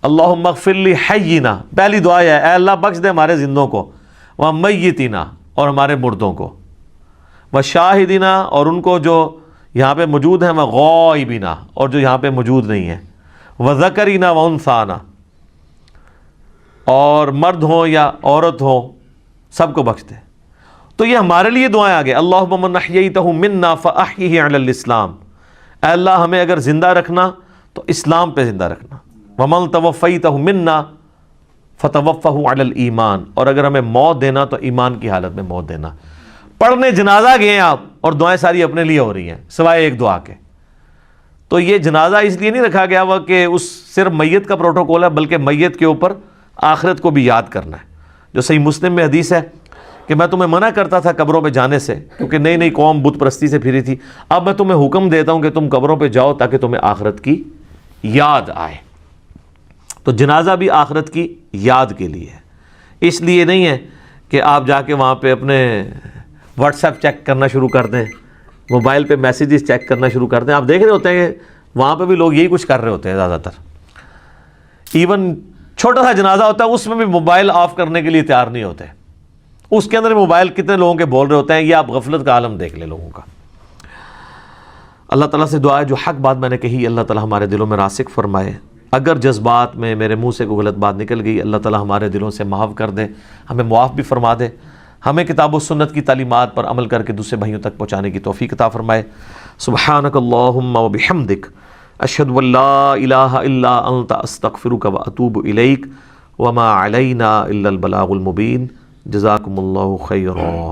اللہم اغفر لی حینا، پہلی دعا ہے اے اللہ بخش دے ہمارے زندوں کو، و میتینا، اور ہمارے مردوں کو، و شاہدینا، اور ان کو جو یہاں پہ موجود ہیں، و غائبینا، اور جو یہاں پہ موجود نہیں ہیں، و ذکرینا و انثانا، اور مرد ہوں یا عورت ہوں سب کو بخش دے۔ تو یہ ہمارے لیے دعائیں آگے، اللہم من احییتہ منا فاحیہ علی الاسلام، اے اللہ ہمیں اگر زندہ رکھنا تو اسلام پہ زندہ رکھنا، ومن توفیتہ منا فتوفہ علی الایمان، اور اگر ہمیں موت دینا تو ایمان کی حالت میں موت دینا۔ پڑھنے جنازہ گئے ہیں آپ اور دعائیں ساری اپنے لیے ہو رہی ہیں سوائے ایک دعا کے، تو یہ جنازہ اس لیے نہیں رکھا گیا ہوا کہ اس صرف میت کا پروٹوکول ہے، بلکہ میت کے اوپر آخرت کو بھی یاد کرنا ہے۔ جو صحیح مسلم میں حدیث ہے کہ میں تمہیں منع کرتا تھا قبروں پہ جانے سے، کیونکہ نئی نئی قوم بت پرستی سے پھری تھی، اب میں تمہیں حکم دیتا ہوں کہ تم قبروں پہ جاؤ تاکہ تمہیں آخرت کی یاد آئے۔ تو جنازہ بھی آخرت کی یاد کے لیے ہے، اس لیے نہیں ہے کہ آپ جا کے وہاں پہ اپنے واٹس ایپ چیک کرنا شروع کر دیں، موبائل پہ میسیجز چیک کرنا شروع کر دیں۔ آپ دیکھ رہے ہوتے ہیں کہ وہاں پہ بھی لوگ یہی کچھ کر رہے ہوتے ہیں زیادہ تر، ایون چھوٹا سا جنازہ ہوتا ہے اس میں بھی موبائل آف کرنے کے لیے تیار نہیں ہوتے، اس کے اندر موبائل کتنے لوگوں کے بول رہے ہوتے ہیں، یہ آپ غفلت کا عالم دیکھ لیں لوگوں کا۔ اللہ تعالیٰ سے دعا ہے جو حق بات میں نے کہی اللہ تعالیٰ ہمارے دلوں میں راسخ فرمائے، اگر جذبات میں میرے منہ سے کوئی غلط بات نکل گئی اللہ تعالیٰ ہمارے دلوں سے معاف کر دے، ہمیں معاف بھی فرما دے، ہمیں کتاب و سنت کی تعلیمات پر عمل کر کے دوسرے بھائیوں تک پہنچانے کی توفیق عطا فرمائے۔ سبحانک اللہم و بحمدک، اشہد ان لا الہ الا انت استغفرک واتوب الیک وما علینا الا البلاغ المبین۔ جزاکم اللہ خیرا۔